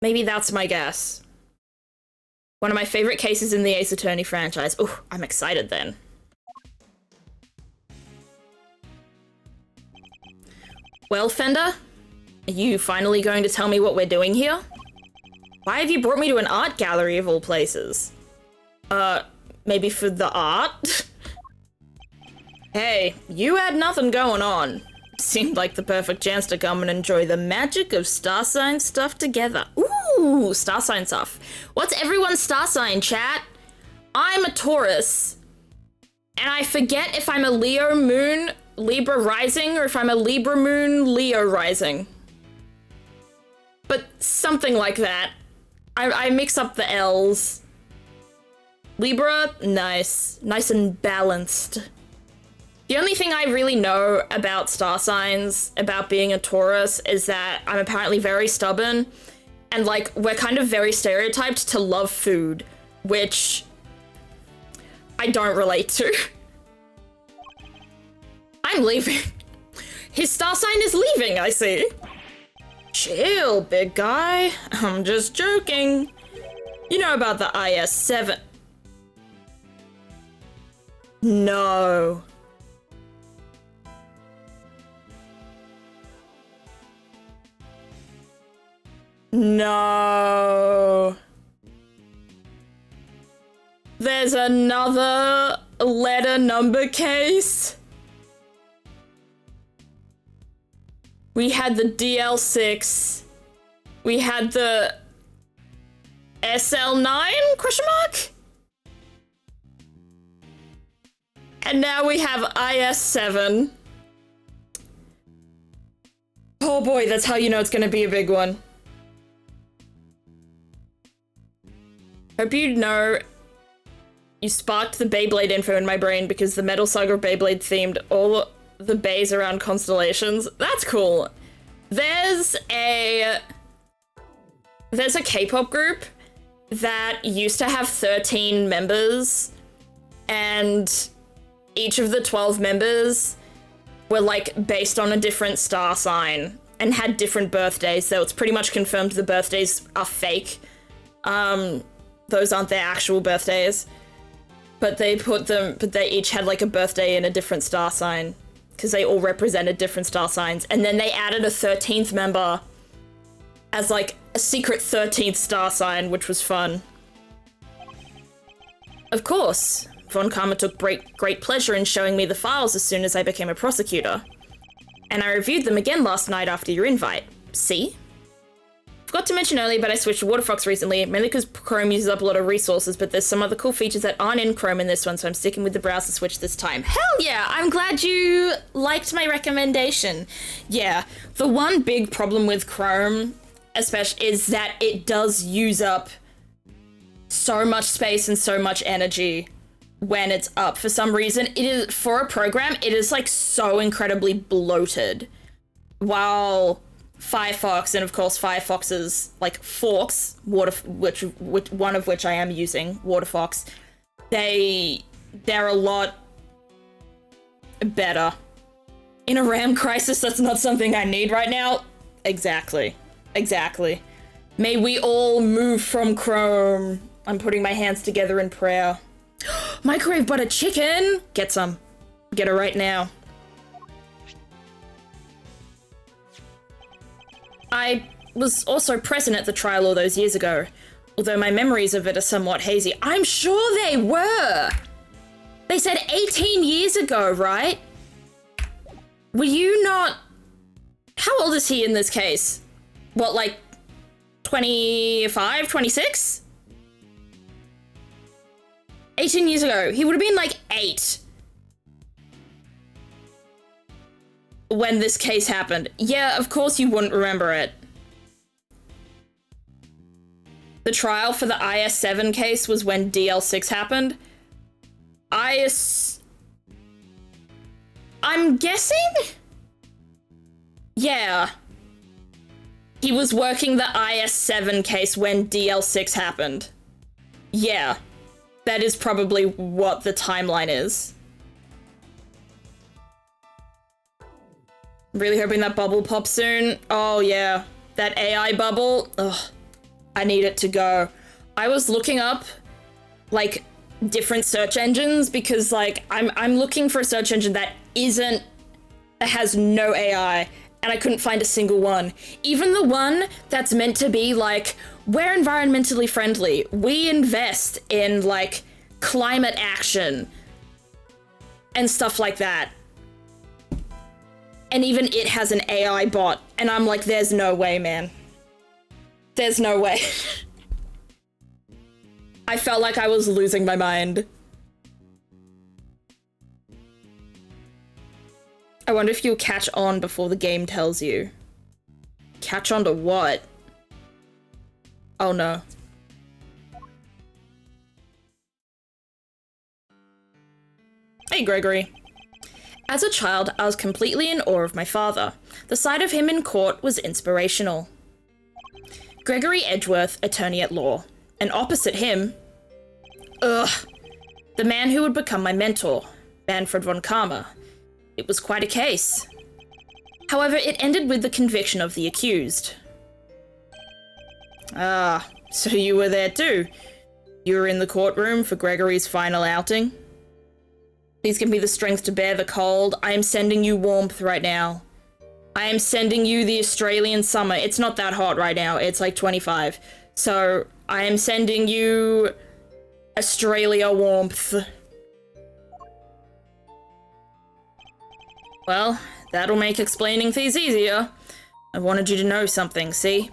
Maybe that's my guess. One of my favorite cases in the Ace Attorney franchise. Ooh, I'm excited then. Well, Fender? Are you finally going to tell me what we're doing here? Why have you brought me to an art gallery of all places? Maybe for the art? Hey, you had nothing going on. Seemed like the perfect chance to come and enjoy the magic of star sign stuff together. Ooh, star sign stuff. What's everyone's star sign, chat? I'm a Taurus. And I forget if I'm a Leo moon, Libra rising, or if I'm a Libra moon, Leo rising. But something like that. I mix up the L's. Libra, nice. Nice and balanced. The only thing I really know about star signs, about being a Taurus, is that I'm apparently very stubborn, and like, we're kind of very stereotyped to love food, which I don't relate to. I'm leaving. His star sign is leaving, I see. Chill, big guy. I'm just joking. You know about the IS-7. No. No. There's another letter number case. We had the DL6. We had the SL9 question mark? And now we have IS-7. Oh boy, that's how you know it's gonna be a big one. Hope you know you sparked the Beyblade info in my brain because the Metal Saga Beyblade themed all the bays around constellations. That's cool. There's a K-pop group that used to have 13 members, and each of the 12 members were like based on a different star sign and had different birthdays, so it's pretty much confirmed the birthdays are fake. Those aren't their actual birthdays, but they each had like a birthday in a different star sign because they all represented different star signs, and then they added a 13th member as like a secret 13th star sign, which was fun. Of course, Von Karma took great pleasure in showing me the files as soon as I became a prosecutor. And I reviewed them again last night after your invite. See? Forgot to mention earlier, but I switched to WaterFox recently, mainly because Chrome uses up a lot of resources, but there's some other cool features that aren't in Chrome in this one, so I'm sticking with the browser switch this time. Hell yeah! I'm glad you liked my recommendation. Yeah, the one big problem with Chrome, especially, is that it does use up so much space and so much energy when it's up. For some reason, it is, for a program, it is like so incredibly bloated. While Firefox, and of course Firefox's like forks, which one of which I am using, WaterFox, they're a lot better. In a RAM crisis, that's not something I need right now. Exactly. May we all move from Chrome. I'm putting my hands together in prayer. Microwave butter chicken! Get some. Get it right now. I was also present at the trial all those years ago, although my memories of it are somewhat hazy. I'm sure they were! They said 18 years ago, right? Were you not... How old is he in this case? What, like 25, 26? 18 years ago. He would have been like 8 when this case happened. Yeah, of course you wouldn't remember it. The trial for the IS-7 case was when DL6 happened. I'm guessing? Yeah. He was working the IS-7 case when DL6 happened. Yeah. That is probably what the timeline is. Really hoping that bubble pops soon. Oh yeah, that AI bubble. Ugh, I need it to go. I was looking up, like, different search engines because, like, I'm looking for a search engine that has no AI, and I couldn't find a single one. Even the one that's meant to be like, we're environmentally friendly. We invest in, like, climate action and stuff like that. And even it has an AI bot, and I'm like, there's no way, man. There's no way. I felt like I was losing my mind. I wonder if you'll catch on before the game tells you. Catch on to what? Oh no. Hey, Gregory. As a child, I was completely in awe of my father. The sight of him in court was inspirational. Gregory Edgeworth, attorney at law. And opposite him, the man who would become my mentor, Manfred von Karma. It was quite a case. However, it ended with the conviction of the accused. Ah, so you were there too. You were in the courtroom for Gregory's final outing. Please give me the strength to bear the cold. I am sending you warmth right now. I am sending you the Australian summer. It's not that hot right now. It's like 25. So I am sending you Australia warmth. Well, that'll make explaining things easier. I wanted you to know something, see?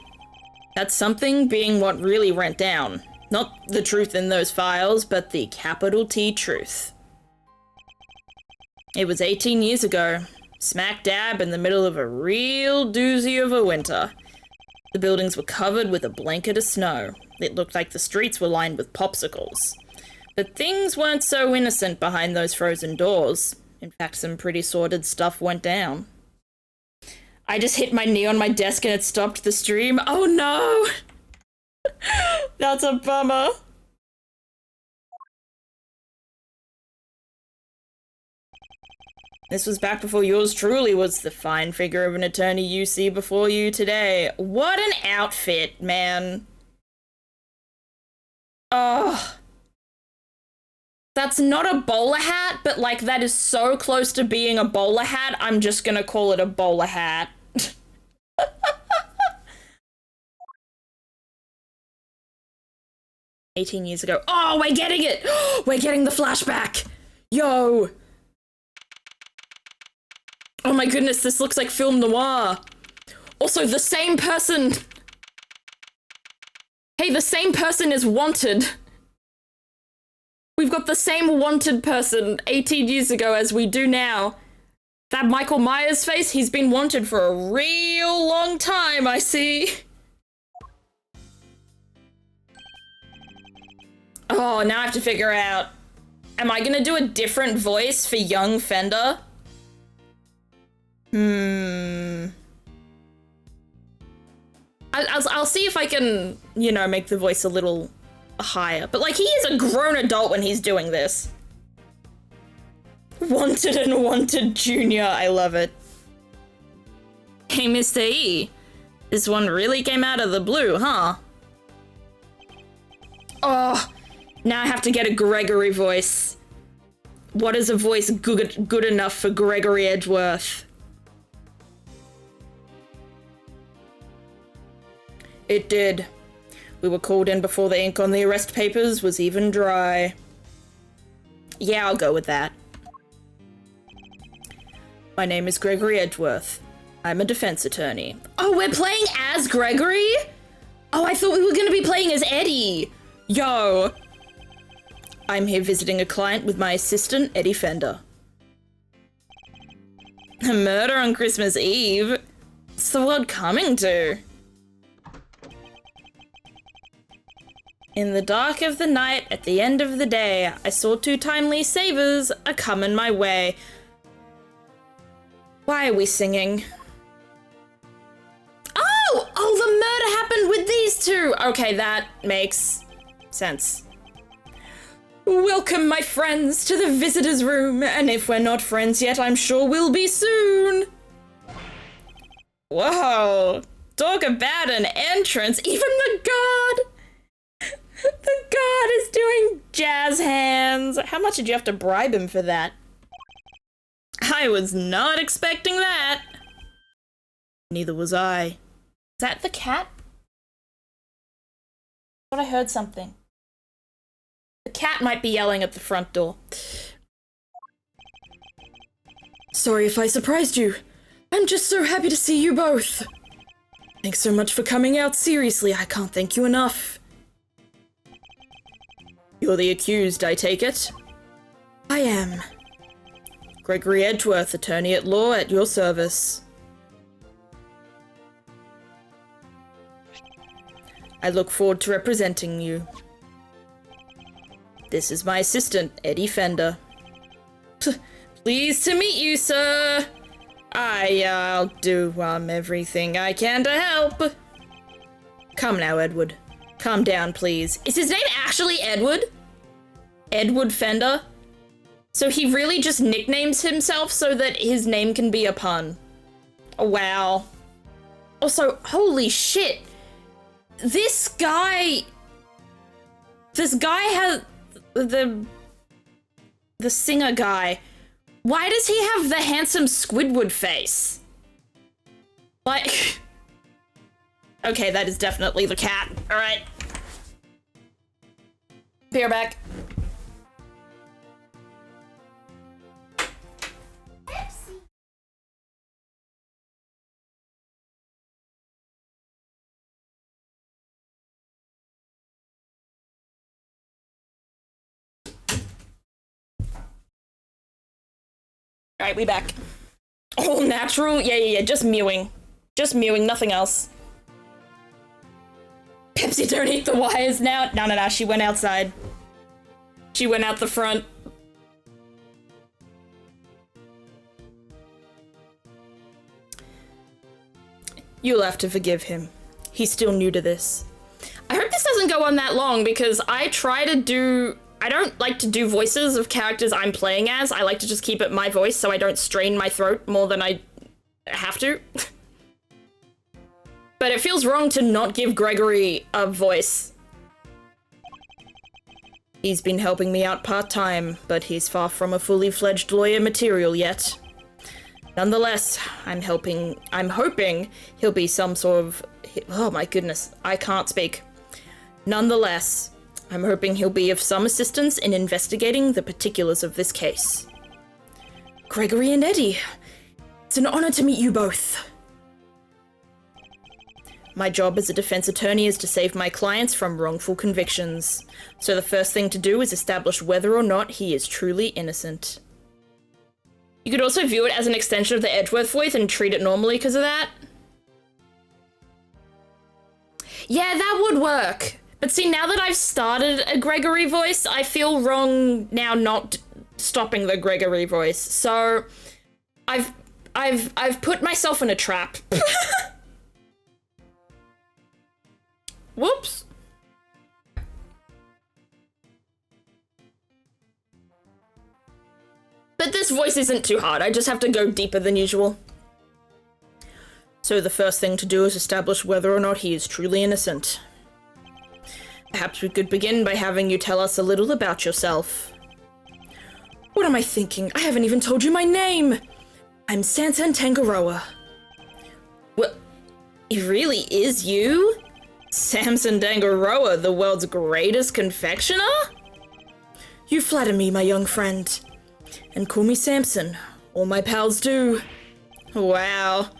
That something being what really went down. Not the truth in those files, but the capital T truth. It was 18 years ago, smack dab in the middle of a real doozy of a winter. The buildings were covered with a blanket of snow. It looked like the streets were lined with popsicles. But things weren't so innocent behind those frozen doors. In fact, some pretty sordid stuff went down. I just hit my knee on my desk and it stopped the stream. Oh no! That's a bummer. This was back before yours truly was the fine figure of an attorney you see before you today. What an outfit, man. Oh. That's not a bowler hat, but like that is so close to being a bowler hat, I'm just gonna call it a bowler hat. 18 years ago. Oh, we're getting it! We're getting the flashback! Yo! Oh my goodness, this looks like film noir. Also, the same person... Hey, the same person is wanted. We've got the same wanted person 18 years ago as we do now. That Michael Myers face, he's been wanted for a real long time, I see. Oh, now I have to figure out, am I gonna do a different voice for young Fender? I'll see if I can, you know, make the voice a little higher. But, like, he is a grown adult when he's doing this. Wanted and Wanted Junior. I love it. Hey, Mr. E. This one really came out of the blue, huh? Oh, Now I have to get a Gregory voice. What is a voice good enough for Gregory Edgeworth? It did. We were called in before the ink on the arrest papers was even dry. Yeah, I'll go with that. My name is Gregory Edgeworth. I'm a defense attorney. Oh, we're playing as Gregory? Oh, I thought we were gonna be playing as Eddie. Yo. I'm here visiting a client with my assistant, Eddie Fender. A murder on Christmas Eve? What's the world coming to? In the dark of the night, at the end of the day, I saw two timely savers a-comin' my way. Why are we singing? Oh, the murder happened with these two! Okay, that makes sense. Welcome, my friends, to the visitor's room, and if we're not friends yet, I'm sure we'll be soon. Whoa, talk about an entrance, even the guard! The guard is doing jazz hands. How much did you have to bribe him for that? I was not expecting that. Neither was I. Is that the cat? I thought I heard something. The cat might be yelling at the front door. Sorry if I surprised you. I'm just so happy to see you both. Thanks so much for coming out. Seriously, I can't thank you enough. You're the accused, I take it? I am. Gregory Edgeworth, attorney at law, at your service. I look forward to representing you. This is my assistant, Eddie Fender. Pleased to meet you, sir. I'll do, everything I can to help. Come now, Edward. Calm down, please. Is his name actually Edward? Edward Fender? So he really just nicknames himself so that his name can be a pun. Oh, wow. Also, holy shit. This guy has the singer guy. Why does he have the handsome Squidward face? Like, okay, that is definitely the cat. All right. Be right back. All right, we back. All natural? Yeah, just mewing. Just mewing, nothing else. Pepsi, don't eat the wires now. No, she went outside. She went out the front. You'll have to forgive him. He's still new to this. I hope this doesn't go on that long because I don't like to do voices of characters I'm playing as. I like to just keep it my voice so I don't strain my throat more than I have to. But it feels wrong to not give Gregory a voice. He's been helping me out part-time, but he's far from a fully fledged lawyer material yet. Nonetheless, I'm hoping he'll be some sort of... Oh my goodness, I can't speak. Nonetheless, I'm hoping he'll be of some assistance in investigating the particulars of this case. Gregory and Eddie, it's an honor to meet you both. My job as a defense attorney is to save my clients from wrongful convictions. So the first thing to do is establish whether or not he is truly innocent. You could also view it as an extension of the Edgeworth voice and treat it normally because of that. Yeah, that would work. But see, now that I've started a Gregory voice, I feel wrong now not stopping the Gregory voice. So I've put myself in a trap. Whoops. But this voice isn't too hard. I just have to go deeper than usual. So the first thing to do is establish whether or not he is truly innocent. Perhaps we could begin by having you tell us a little about yourself. What am I thinking? I haven't even told you my name! I'm Samson Tangaroa. What? It really is you? Samson Tangaroa, the world's greatest confectioner? You flatter me, my young friend. And call me Samson. All my pals do. Wow.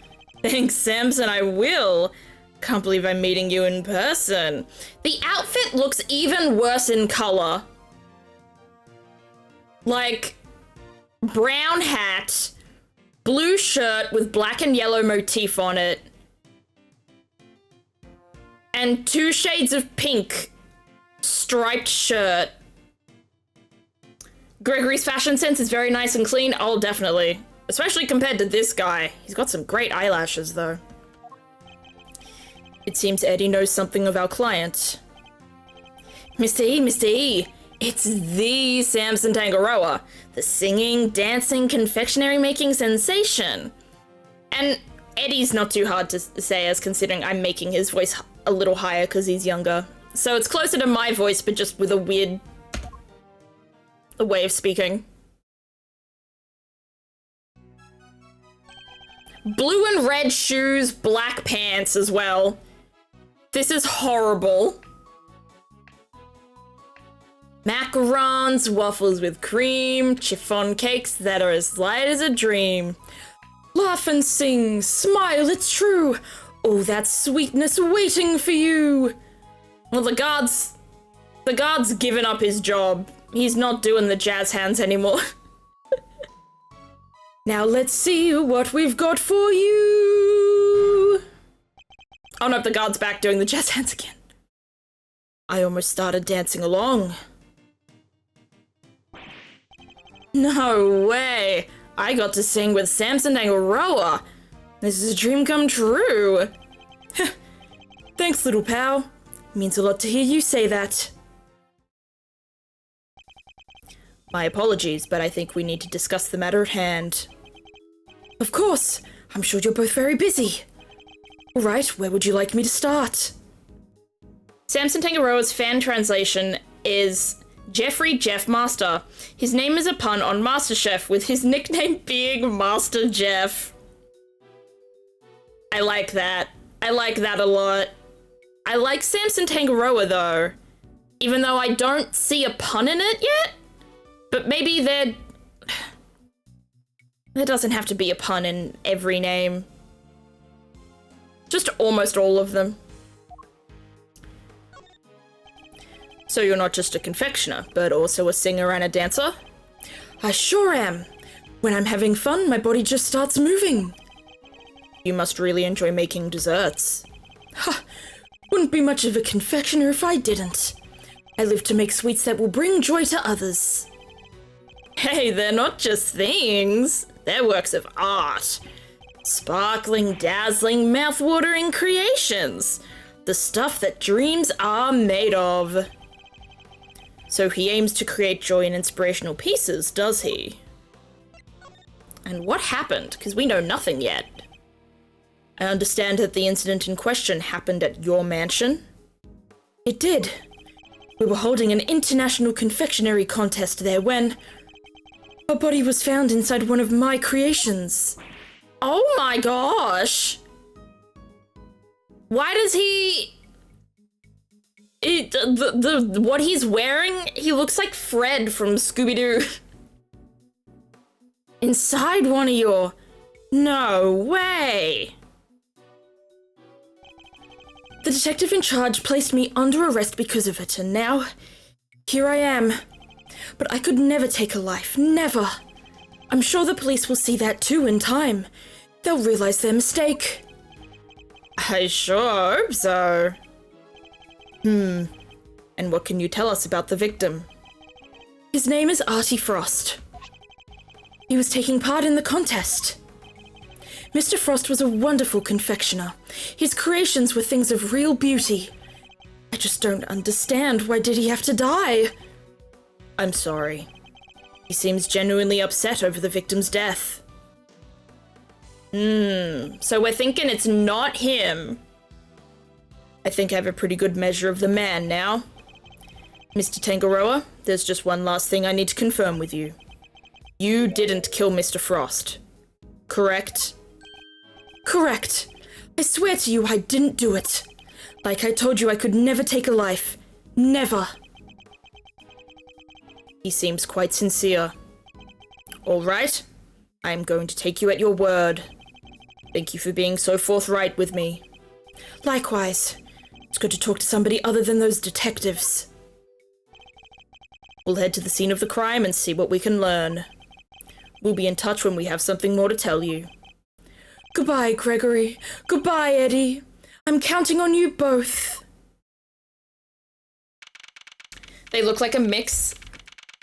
Thanks, Samson, I will. Can't believe I'm meeting you in person. The outfit looks even worse in color. Like, brown hat, blue shirt with black and yellow motif on it, and 2 shades of pink striped shirt. Gregory's fashion sense is very nice and clean. Oh, definitely. Especially compared to this guy. He's got some great eyelashes, though. It seems Eddie knows something of our client. Mr. E, it's the Samson Tangaroa, the singing, dancing, confectionery-making sensation. And Eddie's not too hard to say, as considering I'm making his voice a little higher because he's younger. So it's closer to my voice, but just with a weird way of speaking. Blue and red shoes, black pants as well. This is horrible. Macarons, waffles with cream, chiffon cakes that are as light as a dream. Laugh and sing, smile, it's true. Oh, that sweetness waiting for you. Well, the guard's given up his job. He's not doing the jazz hands anymore. Now let's see what we've got for you. Oh no, the guard's back doing the jazz hands again. I almost started dancing along. No way! I got to sing with Samson Tangaroa. This is a dream come true. Thanks, little pal. Means a lot to hear you say that. My apologies, but I think we need to discuss the matter at hand. Of course! I'm sure you're both very busy. Alright, where would you like me to start? Samson Tangaroa's fan translation is Jeffrey Jeff Master. His name is a pun on MasterChef, with his nickname being Master Jeff. I like that. I like that a lot. I like Samson Tangaroa though, even though I don't see a pun in it yet. But maybe there doesn't have to be a pun in every name. Just almost all of them. So you're not just a confectioner, but also a singer and a dancer? I sure am. When I'm having fun, my body just starts moving. You must really enjoy making desserts. Ha! Wouldn't be much of a confectioner if I didn't. I live to make sweets that will bring joy to others. Hey, they're not just things. They're works of art. Sparkling, dazzling, mouth-watering creations. The stuff that dreams are made of. So he aims to create joy in inspirational pieces, does he? And what happened? Because we know nothing yet. I understand that the incident in question happened at your mansion? It did. We were holding an international confectionery contest there when a body was found inside one of my creations. Oh my gosh! Why does he... what he's wearing, he looks like Fred from Scooby-Doo. Inside one of your... No way! The detective in charge placed me under arrest because of it, and now, here I am. But I could never take a life, never. I'm sure the police will see that too in time. They'll realize their mistake. I sure hope so. And what can you tell us about the victim? His name is Artie Frost. He was taking part in the contest. Mr. Frost was a wonderful confectioner. His creations were things of real beauty. I just don't understand. Why did he have to die? I'm sorry. He seems genuinely upset over the victim's death. So we're thinking it's not him. I think I have a pretty good measure of the man now. Mr. Tangaroa, there's just one last thing I need to confirm with you. You didn't kill Mr. Frost, correct? Correct. I swear to you I didn't do it. Like I told you, I could never take a life. Never. He seems quite sincere. All right. I'm going to take you at your word. Thank you for being so forthright with me. Likewise. It's good to talk to somebody other than those detectives. We'll head to the scene of the crime and see what we can learn. We'll be in touch when we have something more to tell you. Goodbye, Gregory. Goodbye, Eddie. I'm counting on you both. They look like a mix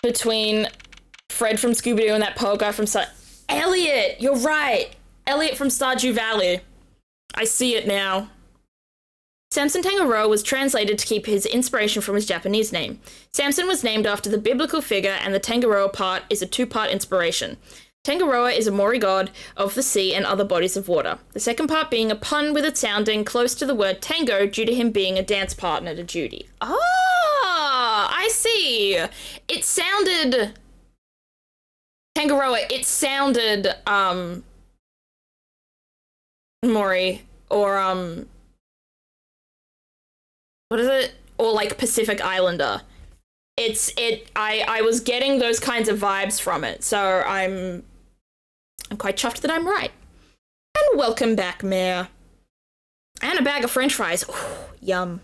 between Fred from Scooby-Doo and that pole guy from Elliot! You're right! Elliot from Stardew Valley. I see it now. Samson Tangaroa was translated to keep his inspiration from his Japanese name. Samson was named after the biblical figure, and the Tangaroa part is a two-part inspiration. Tangaroa is a Maori god of the sea and other bodies of water. The second part being a pun with it sounding close to the word tango due to him being a dance partner to Judy. Ah, I see. It sounded... Tangaroa, it sounded, Maori, or, what is it? Or, like, Pacific Islander. I was getting those kinds of vibes from it, so I'm quite chuffed that I'm right. And welcome back, Mayor. And a bag of french fries. Ooh, yum.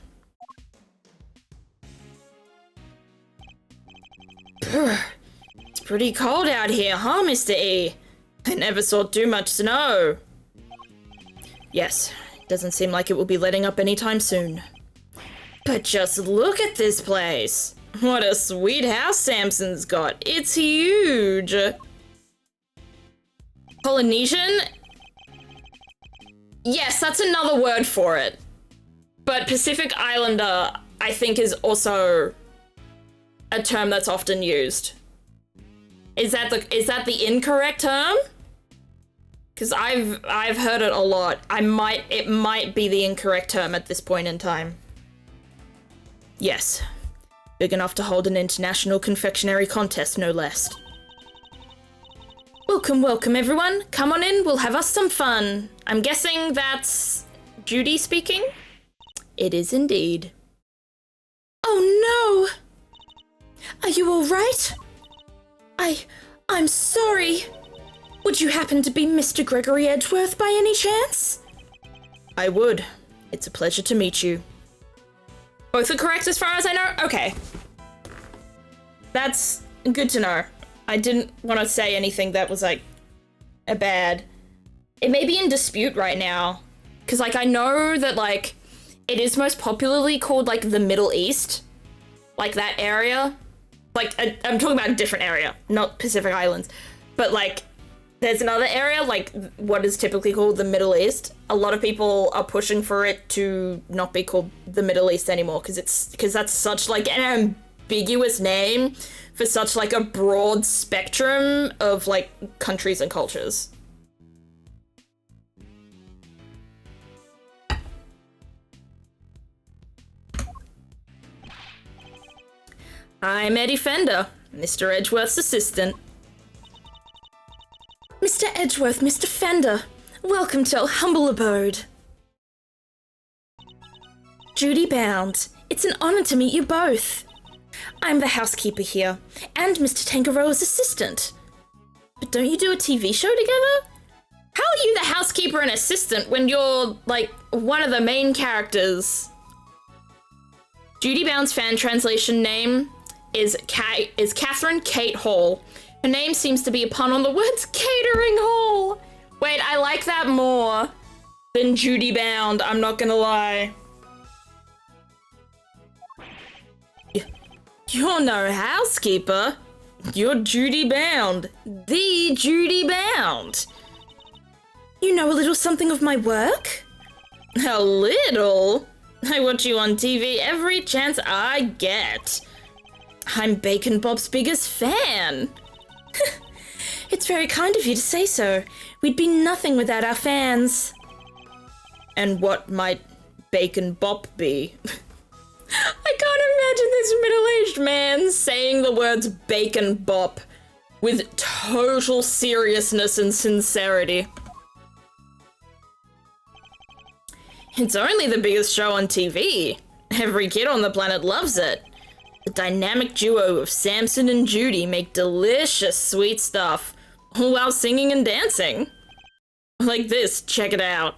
It's pretty cold out here, huh, Mr. E? I never saw too much snow. Yes, doesn't seem like it will be letting up anytime soon. But just look at this place. What a sweet house Samson's got. It's huge. Polynesian? Yes, that's another word for it. But Pacific Islander, I think, is also a term that's often used. Is that the incorrect term? Because I've heard it a lot. It might be the incorrect term at this point in time. Yes. Big enough to hold an international confectionery contest, no less. Welcome, welcome, everyone. Come on in, we'll have us some fun. I'm guessing that's Judy speaking? It is indeed. Oh no! Are you all right? I'm sorry. Would you happen to be Mr. Gregory Edgeworth by any chance? I would. It's a pleasure to meet you. Both are correct as far as I know? Okay. That's good to know. I didn't want to say anything that was, like, a bad... It may be in dispute right now. Because, like, I know that, like, it is most popularly called, like, the Middle East. Like, that area. Like, I'm talking about a different area, not Pacific Islands. But, like, there's another area, like, what is typically called the Middle East. A lot of people are pushing for it to not be called the Middle East anymore, because that's such, like, an ambiguous name for such, like, a broad spectrum of, like, countries and cultures. I'm Eddie Fender, Mr. Edgeworth's assistant. Mr. Edgeworth, Mr. Fender, welcome to our humble abode. Judy Bound, it's an honor to meet you both. I'm the housekeeper here, and Mr. Tangaroa's assistant. But don't you do a TV show together? How are you the housekeeper and assistant when you're, like, one of the main characters? Judy Bound's fan translation name is Catherine Kate Hall. Her name seems to be a pun on the words catering hall. Wait, I like that more than Judy Bound, I'm not gonna lie. You're no housekeeper. You're Judy Bound. The Judy Bound. You know a little something of my work? A little? I watch you on TV every chance I get. I'm Bacon Bob's biggest fan. It's very kind of you to say so. We'd be nothing without our fans. And what might Bacon Bop be? I can't imagine this middle-aged man saying the words bacon bop with total seriousness and sincerity. It's only the biggest show on TV. Every kid on the planet loves it. The dynamic duo of Samson and Judy make delicious sweet stuff, all while singing and dancing. Like this, check it out.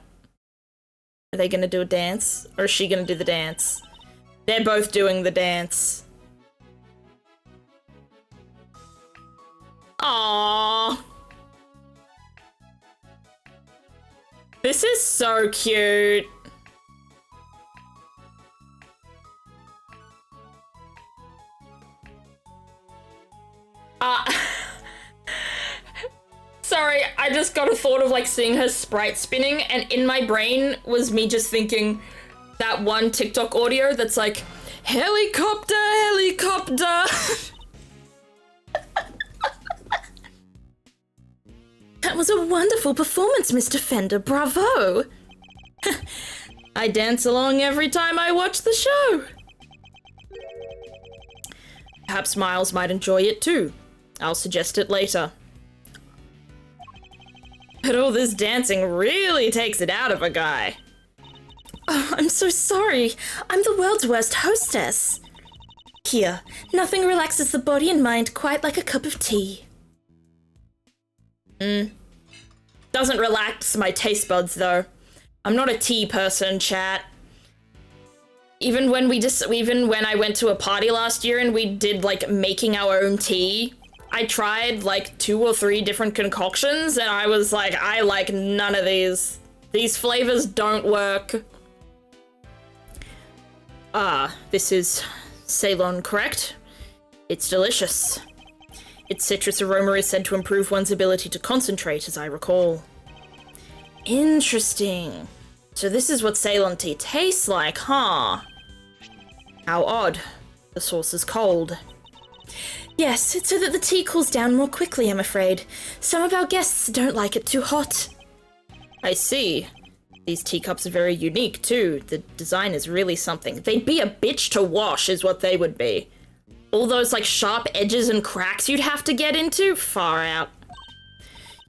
Are they gonna do a dance? Or is she gonna do the dance? They're both doing the dance. Aww. This is so cute. Sorry, I just got a thought of like seeing her sprite spinning, and in my brain was me just thinking that one TikTok audio that's like, helicopter, helicopter. That was a wonderful performance, Mr. Fender, bravo. I dance along every time I watch the show. Perhaps Miles might enjoy it too. I'll suggest it later. But all this dancing really takes it out of a guy. Oh, I'm so sorry. I'm the world's worst hostess. Here, nothing relaxes the body and mind quite like a cup of tea. Doesn't relax my taste buds, though. I'm not a tea person, chat. Even when I went to a party last year and we did, like, making our own tea, I tried, like, 2 or 3 different concoctions, and I was like, I like none of these. These flavors don't work. This is Ceylon, correct? It's delicious. Its citrus aroma is said to improve one's ability to concentrate, as I recall. Interesting. So this is what Ceylon tea tastes like, huh? How odd. The source is cold. Yes, it's so that the tea cools down more quickly, I'm afraid. Some of our guests don't like it too hot. I see. These teacups are very unique, too. The design is really something. They'd be a bitch to wash, is what they would be. All those, like, sharp edges and cracks you'd have to get into? Far out.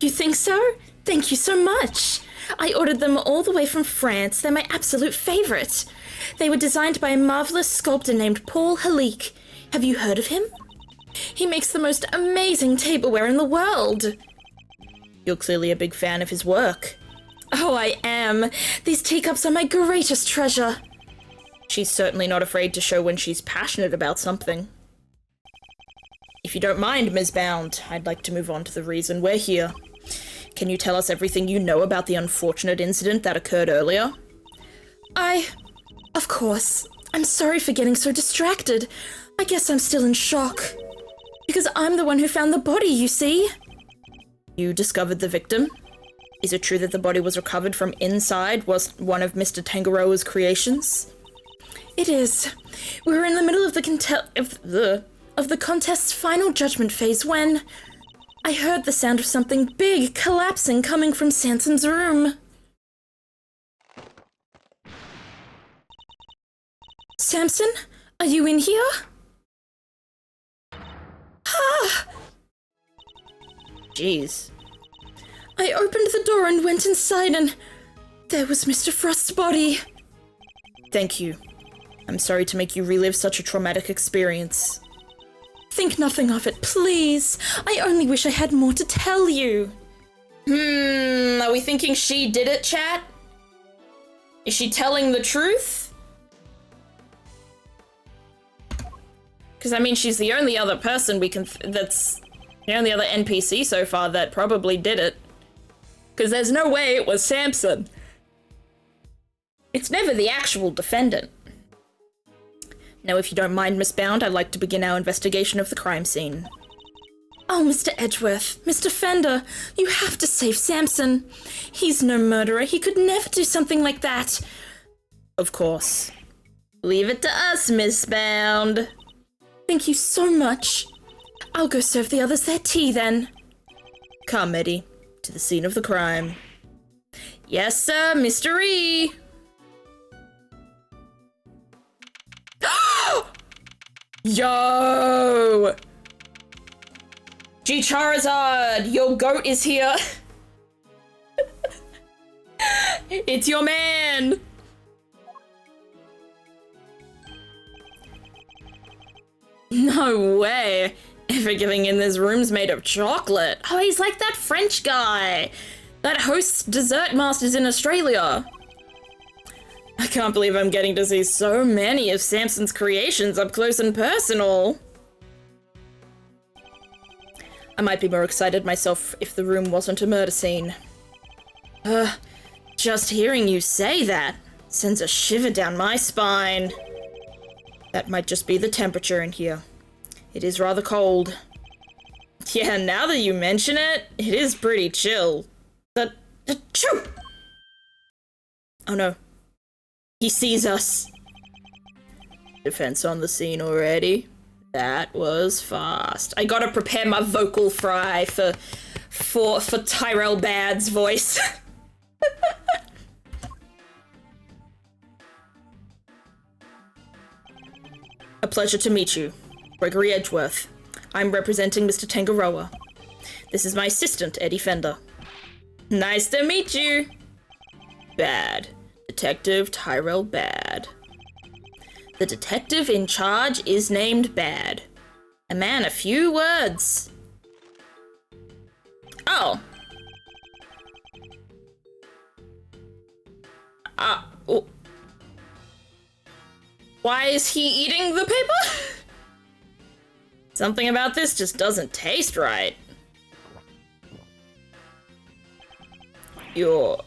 You think so? Thank you so much. I ordered them all the way from France. They're my absolute favorite. They were designed by a marvelous sculptor named Paul Halik. Have you heard of him? He makes the most amazing tableware in the world. You're clearly a big fan of his work. Oh, I am. These teacups are my greatest treasure. She's certainly not afraid to show when she's passionate about something. If you don't mind, Ms. Bound, I'd like to move on to the reason we're here. Can you tell us everything you know about the unfortunate incident that occurred earlier? Of course. I'm sorry for getting so distracted. I guess I'm still in shock. Because I'm the one who found the body, you see? You discovered the victim? Is it true that the body was recovered from inside was one of Mr. Tangaroa's creations? It is. We were in the middle of the contest's final judgment phase when I heard the sound of something big collapsing coming from Sanson's room. Samson, are you in here? Ah! Jeez. I opened the door and went inside and there was Mr. Frost's body. Thank you. I'm sorry to make you relive such a traumatic experience. Think nothing of it, please. I only wish I had more to tell you. Are we thinking she did it, chat? Is she telling the truth? Because, I mean, she's the only other person that's the only other NPC so far that probably did it. Because there's no way it was Samson. It's never the actual defendant. Now, if you don't mind, Miss Bound, I'd like to begin our investigation of the crime scene. Oh, Mr. Edgeworth, Mr. Fender, you have to save Samson. He's no murderer. He could never do something like that. Of course. Leave it to us, Miss Bound. Thank you so much. I'll go serve the others their tea, then. Come, Eddie, to the scene of the crime. Yes, sir, Mr. E. Yo! G Charizard, your goat is here. It's your man. No way. Everything in this room's made of chocolate. Oh, he's like that French guy that hosts Dessert Masters in Australia. I can't believe I'm getting to see so many of Samson's creations up close and personal. I might be more excited myself if the room wasn't a murder scene. Just hearing you say that sends a shiver down my spine. That might just be the temperature in here. It is rather cold. Yeah, now that you mention it, it is pretty chill. Achoo! Oh no. He sees us. Defense on the scene already. That was fast. I gotta prepare my vocal fry for Tyrell Bad's voice. A pleasure to meet you. Gregory Edgeworth. I'm representing Mr. Tangaroa. This is my assistant, Eddie Fender. Nice to meet you. Bad. Detective Tyrell Bad. The detective in charge is named Bad. A man of few words. Oh. Oh. Why is he eating the paper? Something about this just doesn't taste right. You're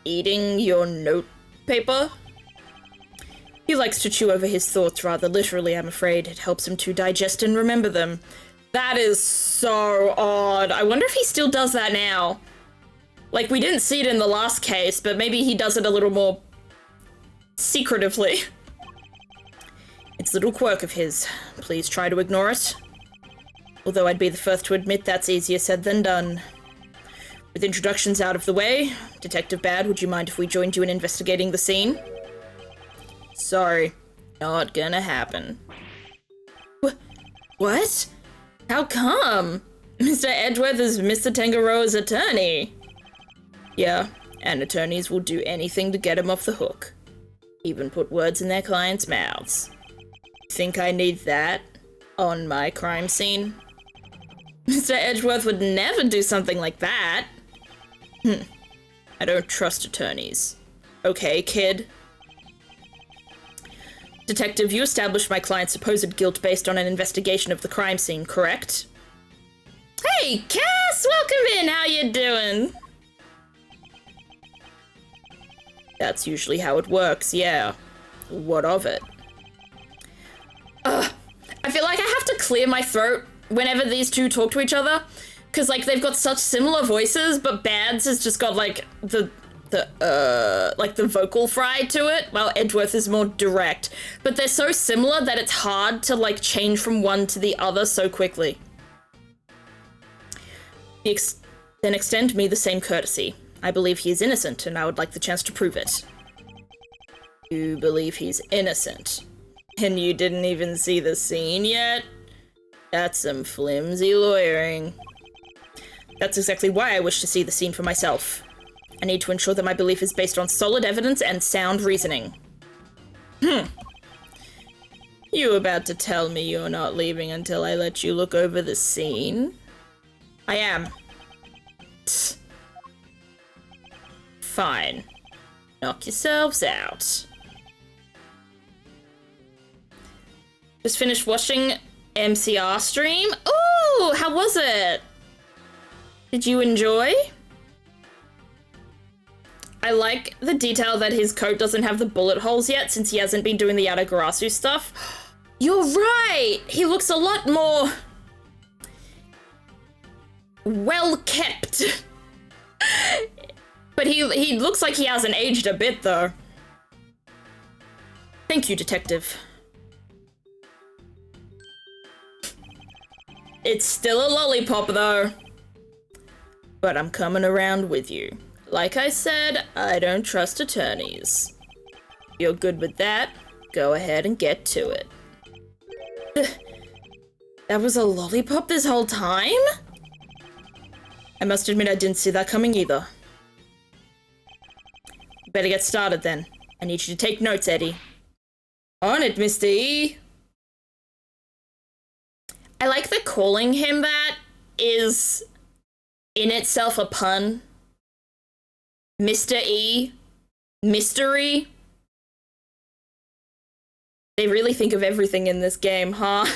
eating your note paper? He likes to chew over his thoughts rather literally, I'm afraid. It helps him to digest and remember them. That is so odd. I wonder if he still does that now. Like, we didn't see it in the last case, but maybe he does it a little more secretively. It's a little quirk of his. Please try to ignore it. Although I'd be the first to admit that's easier said than done. With introductions out of the way, Detective Bad, would you mind if we joined you in investigating the scene? Sorry, not gonna happen. What? How come? Mr. Edgeworth is Mr. Tangaroa's attorney. Yeah, and attorneys will do anything to get him off the hook. Even put words in their clients' mouths. Think I need that on my crime scene? Mr. Edgeworth would never do something like that. I don't trust attorneys. Okay, kid. Detective, you established my client's supposed guilt based on an investigation of the crime scene, correct? Hey, Cass! Welcome in! How you doing? That's usually how it works, yeah. What of it? I feel like I have to clear my throat whenever these two talk to each other, because like they've got such similar voices, but Bad's has just got like the vocal fry to it, while Edgeworth is more direct. But they're so similar that it's hard to like change from one to the other so quickly. Then extend me the same courtesy. I believe he is innocent, and I would like the chance to prove it. You believe he's innocent? And you didn't even see the scene yet? That's some flimsy lawyering. That's exactly why I wish to see the scene for myself. I need to ensure that my belief is based on solid evidence and sound reasoning. You about to tell me you're not leaving until I let you look over the scene? I am. Tch. Fine. Knock yourselves out. Just finished watching MCR stream. Ooh, how was it? Did you enjoy? I like the detail that his coat doesn't have the bullet holes yet since he hasn't been doing the Yatagarasu stuff. You're right! He looks a lot more well kept. But he looks like he hasn't aged a bit though. Thank you, detective. It's still a lollipop though. But I'm coming around with you. Like I said, I don't trust attorneys. You're good with that? Go ahead and get to it. That was a lollipop this whole time? I must admit I didn't see that coming either. Better get started then. I need you to take notes, Eddie. On it, Mr. E. I like that calling him that is in itself a pun. Mr. E. Mystery. They really think of everything in this game, huh?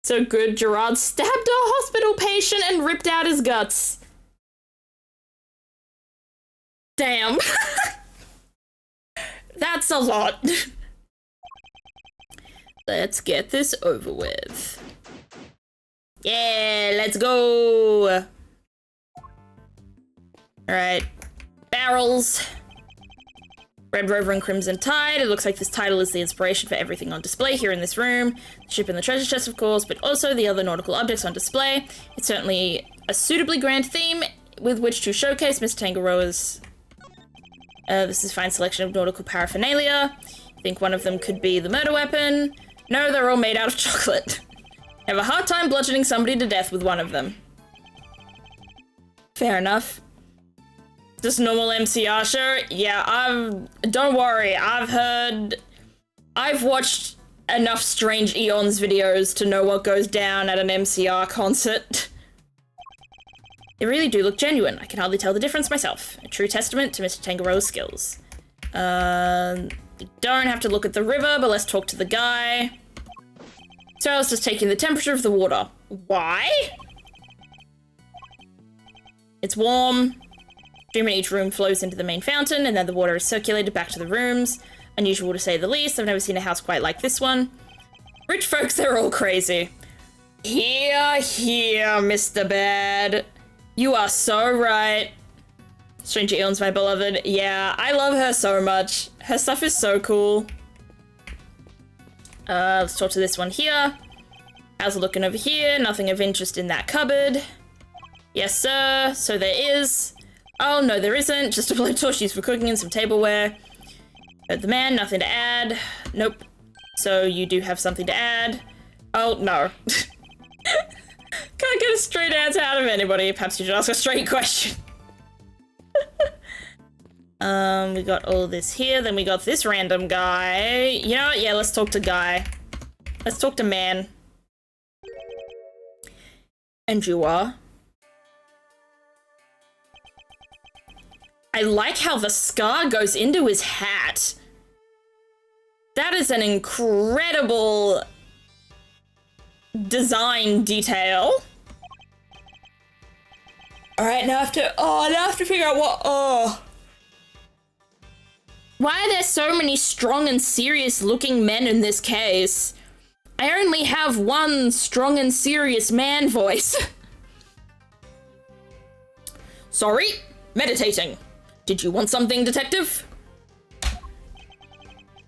So good, Gerard stabbed a hospital patient and ripped out his guts. Damn. That's a lot. Let's get this over with. Yeah, let's go. Alright. Barrels. Red Rover and Crimson Tide. It looks like this title is the inspiration for everything on display here in this room. The ship and the treasure chest, of course, but also the other nautical objects on display. It's certainly a suitably grand theme with which to showcase Mr. Tangaroa's. This is a fine selection of nautical paraphernalia. I think one of them could be the murder weapon. No, they're all made out of chocolate. I have a hard time bludgeoning somebody to death with one of them. Fair enough. Just normal MCR show? Yeah, don't worry, I've watched enough Strange Eons videos to know what goes down at an MCR concert. They really do look genuine. I can hardly tell the difference myself. A true testament to Mr. Tangaroa's skills. We don't have to look at the river, but let's talk to the guy. So I was just taking the temperature of the water. Why? It's warm. Stream in each room flows into the main fountain, and then the water is circulated back to the rooms. Unusual to say the least. I've never seen a house quite like this one. Rich folks, they're all crazy. Here, Mr. Bad. You are so right. Stranger Eons, my beloved. Yeah, I love her so much. Her stuff is so cool. Let's talk to this one here. How's it looking over here? Nothing of interest in that cupboard. Yes, sir. So there is. Oh, no, there isn't. Just a blowtorch used for cooking and some tableware. The man, nothing to add. Nope. So you do have something to add. Oh, no. Can't get a straight answer out of anybody. Perhaps you should ask a straight question. We got all this here. Then we got this random guy. You know what? Yeah, let's talk to Guy. Let's talk to man. And you are? I like how the scar goes into his hat. That is an incredible design detail. Alright, now I have to figure out what, why are there so many strong and serious looking men in this case? I only have one strong and serious man voice. Sorry, meditating. Did you want something, detective?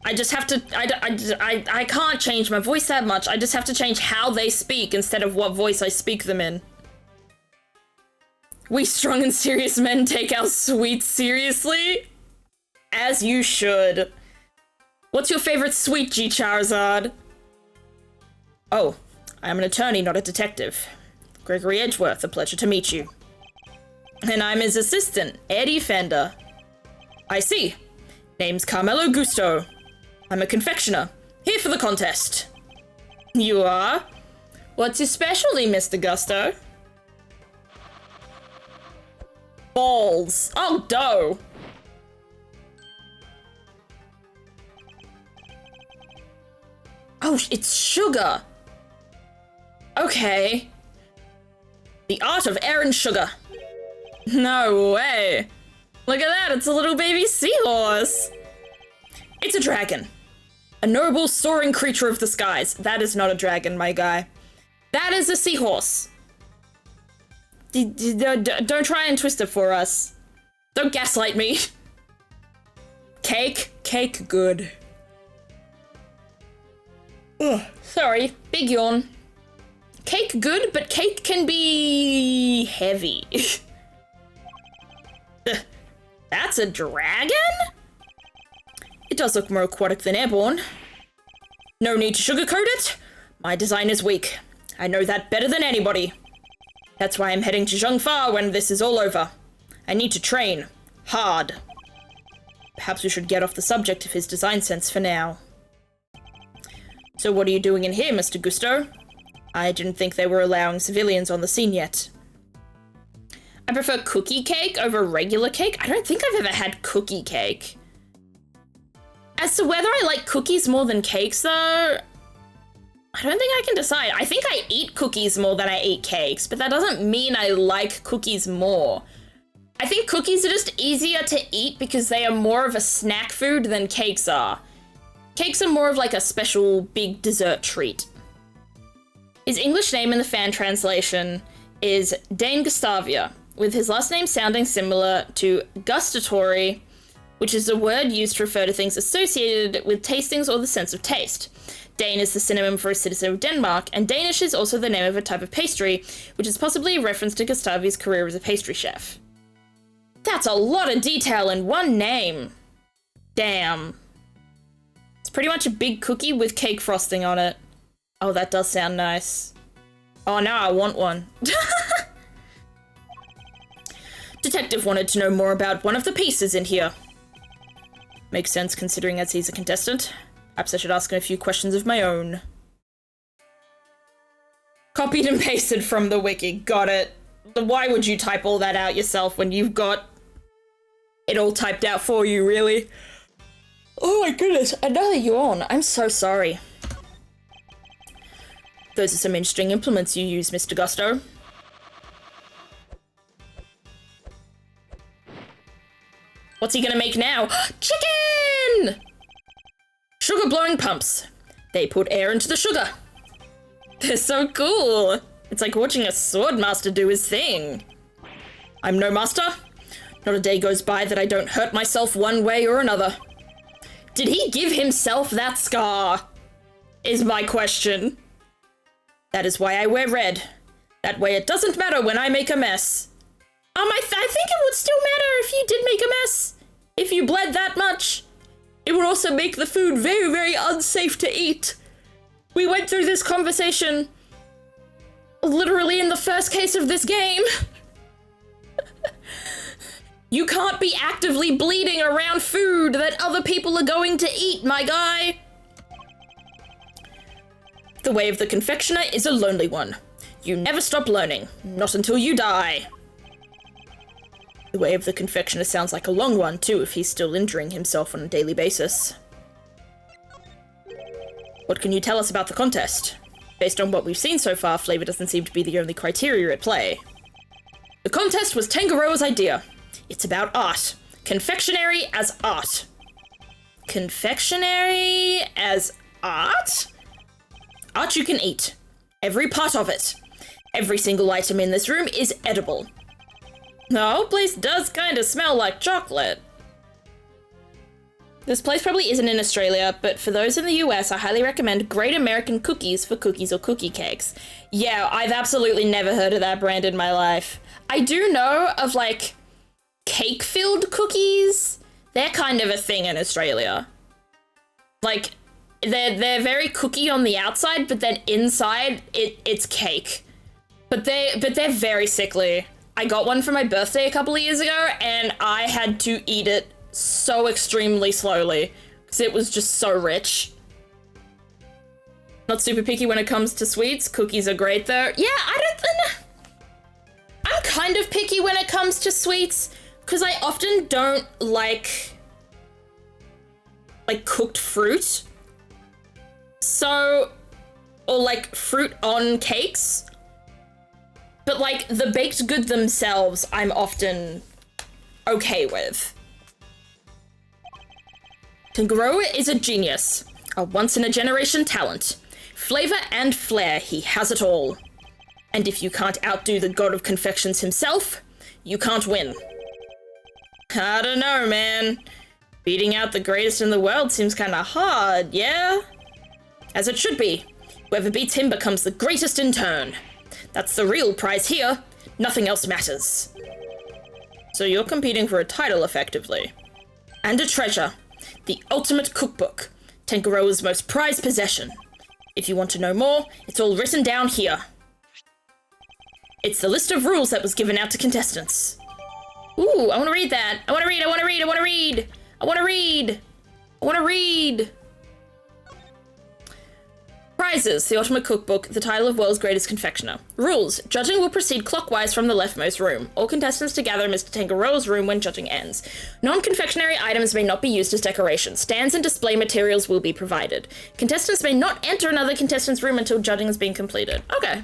I just have to, I can't change my voice that much. I just have to change how they speak instead of what voice I speak them in. We strong and serious men take our sweets seriously? As you should. What's your favorite sweet, G. Charizard? Oh, I'm an attorney, not a detective. Gregory Edgeworth, a pleasure to meet you. And I'm his assistant, Eddie Fender. I see. Name's Carmelo Gusto. I'm a confectioner, here for the contest. You are? What's your specialty, Mr. Gusto? Balls. Oh, dough. Oh, it's sugar. Okay. The art of Aaron Sugar. No way. Look at that, it's a little baby seahorse. It's a dragon. A noble, soaring creature of the skies. That is not a dragon, my guy. That is a seahorse. Don't try and twist it for us. Don't gaslight me. Cake? Cake good. Ugh, sorry, big yawn. Cake good, but cake can be heavy. That's a dragon? It does look more aquatic than airborne. No need to sugarcoat it. My design is weak. I know that better than anybody. That's why I'm heading to Zhongfa when this is all over. I need to train. Hard. Perhaps we should get off the subject of his design sense for now. So what are you doing in here, Mr. Gusto? I didn't think they were allowing civilians on the scene yet. I prefer cookie cake over regular cake. I don't think I've ever had cookie cake. As to whether I like cookies more than cakes, though, I don't think I can decide. I think I eat cookies more than I eat cakes, but that doesn't mean I like cookies more. I think cookies are just easier to eat because they are more of a snack food than cakes are. Cakes are more of like a special big dessert treat. His English name in the fan translation is Dane Gustavia, with his last name sounding similar to gustatory, which is a word used to refer to things associated with tastings or the sense of taste. Dane is the synonym for a citizen of Denmark, and Danish is also the name of a type of pastry, which is possibly a reference to Gustavia's career as a pastry chef. That's a lot of detail in one name. Damn. It's pretty much a big cookie with cake frosting on it. Oh, that does sound nice. Oh, now I want one. Detective wanted to know more about one of the pieces in here. Makes sense considering as he's a contestant. Perhaps I should ask him a few questions of my own. Copied and pasted from the wiki. Got it. Why would you type all that out yourself when you've got it all typed out for you, really? Oh my goodness, another yawn. I'm so sorry. Those are some interesting implements you use, Mr. Gusto. What's he gonna make now? Chicken! Sugar blowing pumps. They put air into the sugar. They're so cool. It's like watching a sword master do his thing. I'm no master. Not a day goes by that I don't hurt myself one way or another. Did he give himself that scar? Is my question. That is why I wear red. That way it doesn't matter when I make a mess. I think it would still matter if you did make a mess. If you bled that much. It would also make the food very, very unsafe to eat. We went through this conversation literally in the first case of this game. You can't be actively bleeding around food that other people are going to eat, my guy. The way of the confectioner is a lonely one. You never stop learning, not until you die. The way of the confectioner sounds like a long one, too, if he's still injuring himself on a daily basis. What can you tell us about the contest? Based on what we've seen so far, flavor doesn't seem to be the only criteria at play. The contest was Tangaroa's idea. It's about art. Confectionery as art. Confectionery as art? Art you can eat. Every part of it. Every single item in this room is edible. The whole place does kind of smell like chocolate. This place probably isn't in Australia, but for those in the US, I highly recommend Great American Cookies for cookies or cookie cakes. Yeah, I've absolutely never heard of that brand in my life. I do know of, like, cake-filled cookies. They're kind of a thing in Australia. Like, they're very cookie on the outside, but then inside, it's cake. But they're very sickly. I got one for my birthday a couple of years ago, and I had to eat it so extremely slowly, because it was just so rich. Not super picky when it comes to sweets. Cookies are great, though. Yeah, I'm kind of picky when it comes to sweets, because I often don't like cooked fruit. So, or like fruit on cakes. But like the baked good themselves, I'm often okay with. Tangaroa is a genius, a once-in-a-generation talent. Flavor and flair, he has it all. And if you can't outdo the god of confections himself, you can't win. I don't know, man. Beating out the greatest in the world seems kinda hard, yeah? As it should be. Whoever beats him becomes the greatest in turn. That's the real prize here. Nothing else matters. So you're competing for a title, effectively. And a treasure. The ultimate cookbook. Tenkaroa's most prized possession. If you want to know more, it's all written down here. It's the list of rules that was given out to contestants. Ooh, I want to read that. I want to read, I want to read, I want to read. I want to read. I want to read. Prizes, the Ultimate Cookbook, the title of World's Greatest Confectioner. Rules, judging will proceed clockwise from the leftmost room. All contestants to gather in Mr. Tangaroa's room when judging ends. Non-confectionery items may not be used as decoration. Stands and display materials will be provided. Contestants may not enter another contestant's room until judging has been completed. Okay.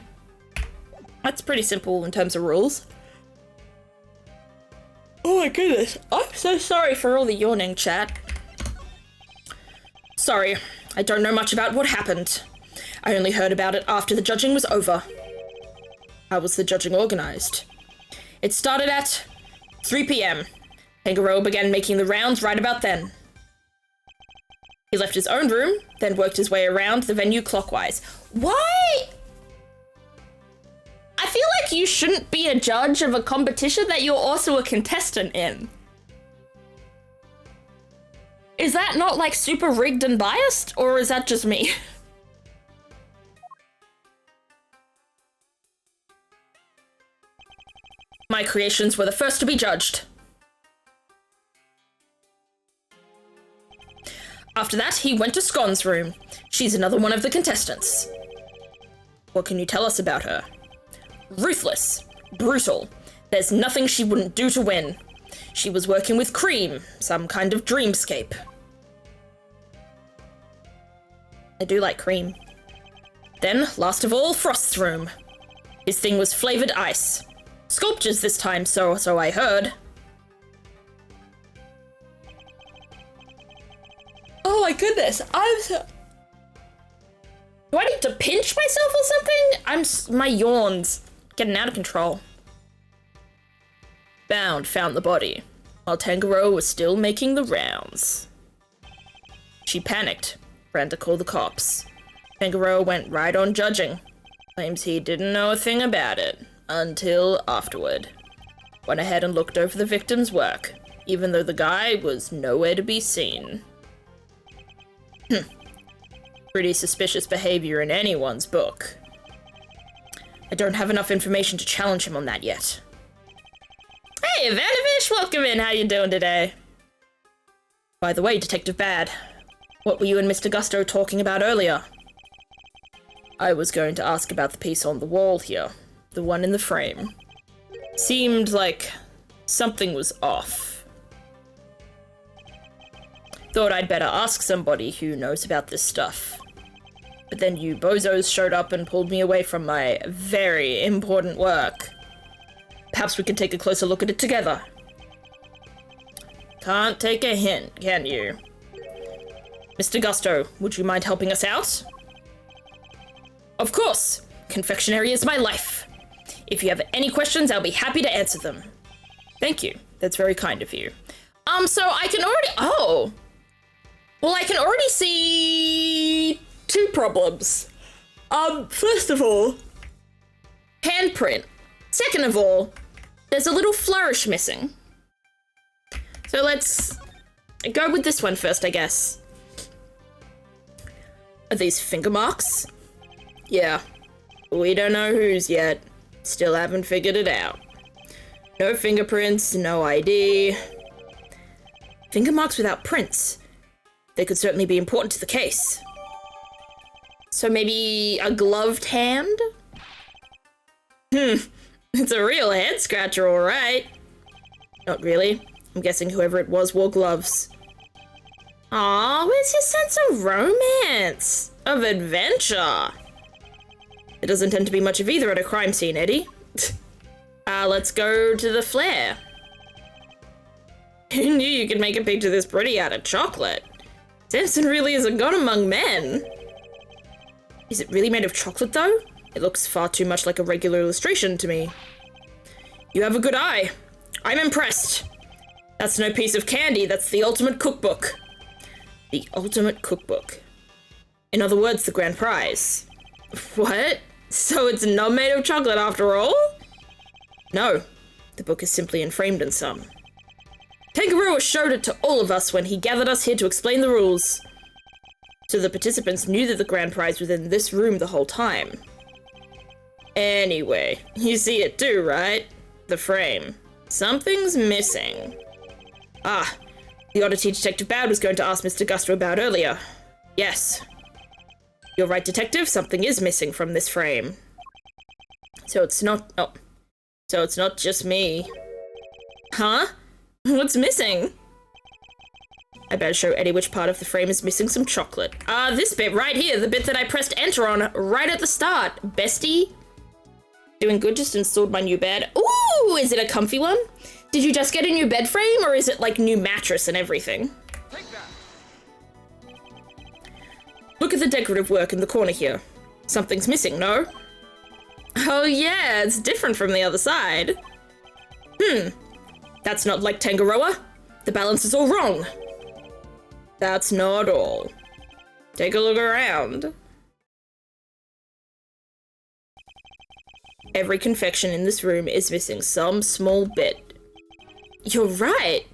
That's pretty simple in terms of rules. Oh my goodness. I'm so sorry for all the yawning, chat. Sorry, I don't know much about what happened. I only heard about it after the judging was over. How was the judging organized? It started at 3 p.m. Tangaroa began making the rounds right about then. He left his own room, then worked his way around the venue clockwise. Why? I feel like you shouldn't be a judge of a competition that you're also a contestant in. Is that not like super rigged and biased, or is that just me? My creations were the first to be judged. After that, he went to Scon's room. She's another one of the contestants. What can you tell us about her? Ruthless. Brutal. There's nothing she wouldn't do to win. She was working with Cream, some kind of dreamscape. I do like Cream. Then, last of all, Frost's room. His thing was flavored ice. Sculptures this time, so I heard. Oh my goodness, I'm so... Do I need to pinch myself or something? My yawns getting out of control. Bound found the body, while Tangaroa was still making the rounds. She panicked, ran to call the cops. Tangaroa went right on judging. Claims he didn't know a thing about it. Until afterward. Went ahead and looked over the victim's work, even though the guy was nowhere to be seen. Pretty suspicious behavior in anyone's book. I don't have enough information to challenge him on that yet. Hey, Ivanovish, welcome in. How you doing today? By the way, Detective Bad, what were you and Mr. Gusto talking about earlier? I was going to ask about the piece on the wall here. The one in the frame. Seemed like something was off. Thought I'd better ask somebody who knows about this stuff. But then you bozos showed up and pulled me away from my very important work. Perhaps we can take a closer look at it together. Can't take a hint, can you? Mr. Gusto, would you mind helping us out? Of course! Confectionery is my life. If you have any questions, I'll be happy to answer them. Thank you. That's very kind of you. So I can already... Oh! Well, I can already see... 2 problems. First of all... handprint. Second of all, there's a little flourish missing. So let's go with this one first, I guess. Are these finger marks? Yeah. We don't know whose yet. Still haven't figured it out. No fingerprints, no ID. Finger marks without prints. They could certainly be important to the case. So maybe a gloved hand? It's a real head scratcher, all right. Not really. I'm guessing whoever it was wore gloves. Aw, where's your sense of romance? Of adventure? It doesn't tend to be much of either at a crime scene, Eddie. Let's go to the flare. Who knew you could make a picture this pretty out of chocolate? Samson really is a god among men. Is it really made of chocolate, though? It looks far too much like a regular illustration to me. You have a good eye. I'm impressed. That's no piece of candy, that's the ultimate cookbook. The ultimate cookbook. In other words, the grand prize. What? So it's not made of chocolate after all? No, the book is simply enframed in some. Tangaroa showed it to all of us when he gathered us here to explain the rules. So the participants knew that the grand prize was in this room the whole time. Anyway, you see it too, right? The frame. Something's missing. Ah, the oddity Detective Bad was going to ask Mr. Gusto about earlier. Yes. You're right, Detective, something is missing from this frame. So it's not- oh. So it's not just me. Huh? What's missing? I better show Eddie which part of the frame is missing some chocolate. This bit right here, the bit that I pressed enter on right at the start. Bestie? Doing good, just installed my new bed. Ooh, is it a comfy one? Did you just get a new bed frame, or is it like new mattress and everything? Take that. Look at the decorative work in the corner here. Something's missing, no? Oh yeah, it's different from the other side. That's not like Tangaroa. The balance is all wrong. That's not all. Take a look around. Every confection in this room is missing some small bit. You're right.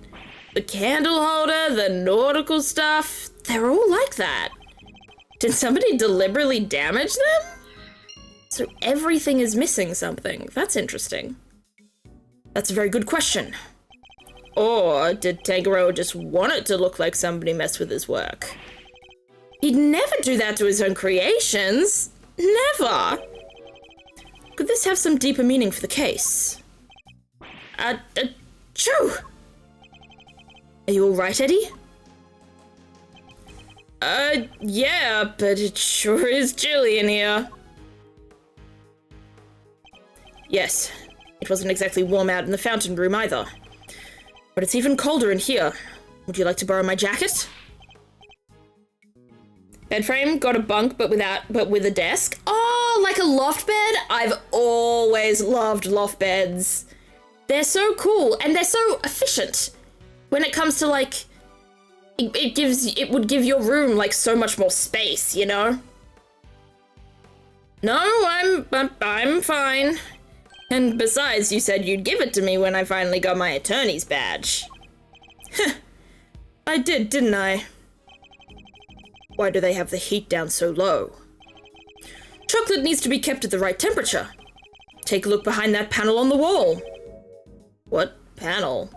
The candle holder, the nautical stuff, they're all like that. Did somebody deliberately damage them? So everything is missing something. That's interesting. That's a very good question. Or did Tangaroa just want it to look like somebody messed with his work? He'd never do that to his own creations. Never. Could this have some deeper meaning for the case? Choo! Are you all right, Eddie? Yeah, but it sure is chilly in here. Yes, it wasn't exactly warm out in the fountain room either. But it's even colder in here. Would you like to borrow my jacket? Bed frame, got a bunk, but with a desk. Oh, like a loft bed? I've always loved loft beds. They're so cool, and they're so efficient. When it comes to, like, it would give your room, like, so much more space, you know? No, I'm fine. And besides, you said you'd give it to me when I finally got my attorney's badge. I did, didn't I? Why do they have the heat down so low? Chocolate needs to be kept at the right temperature. Take a look behind that panel on the wall. What panel?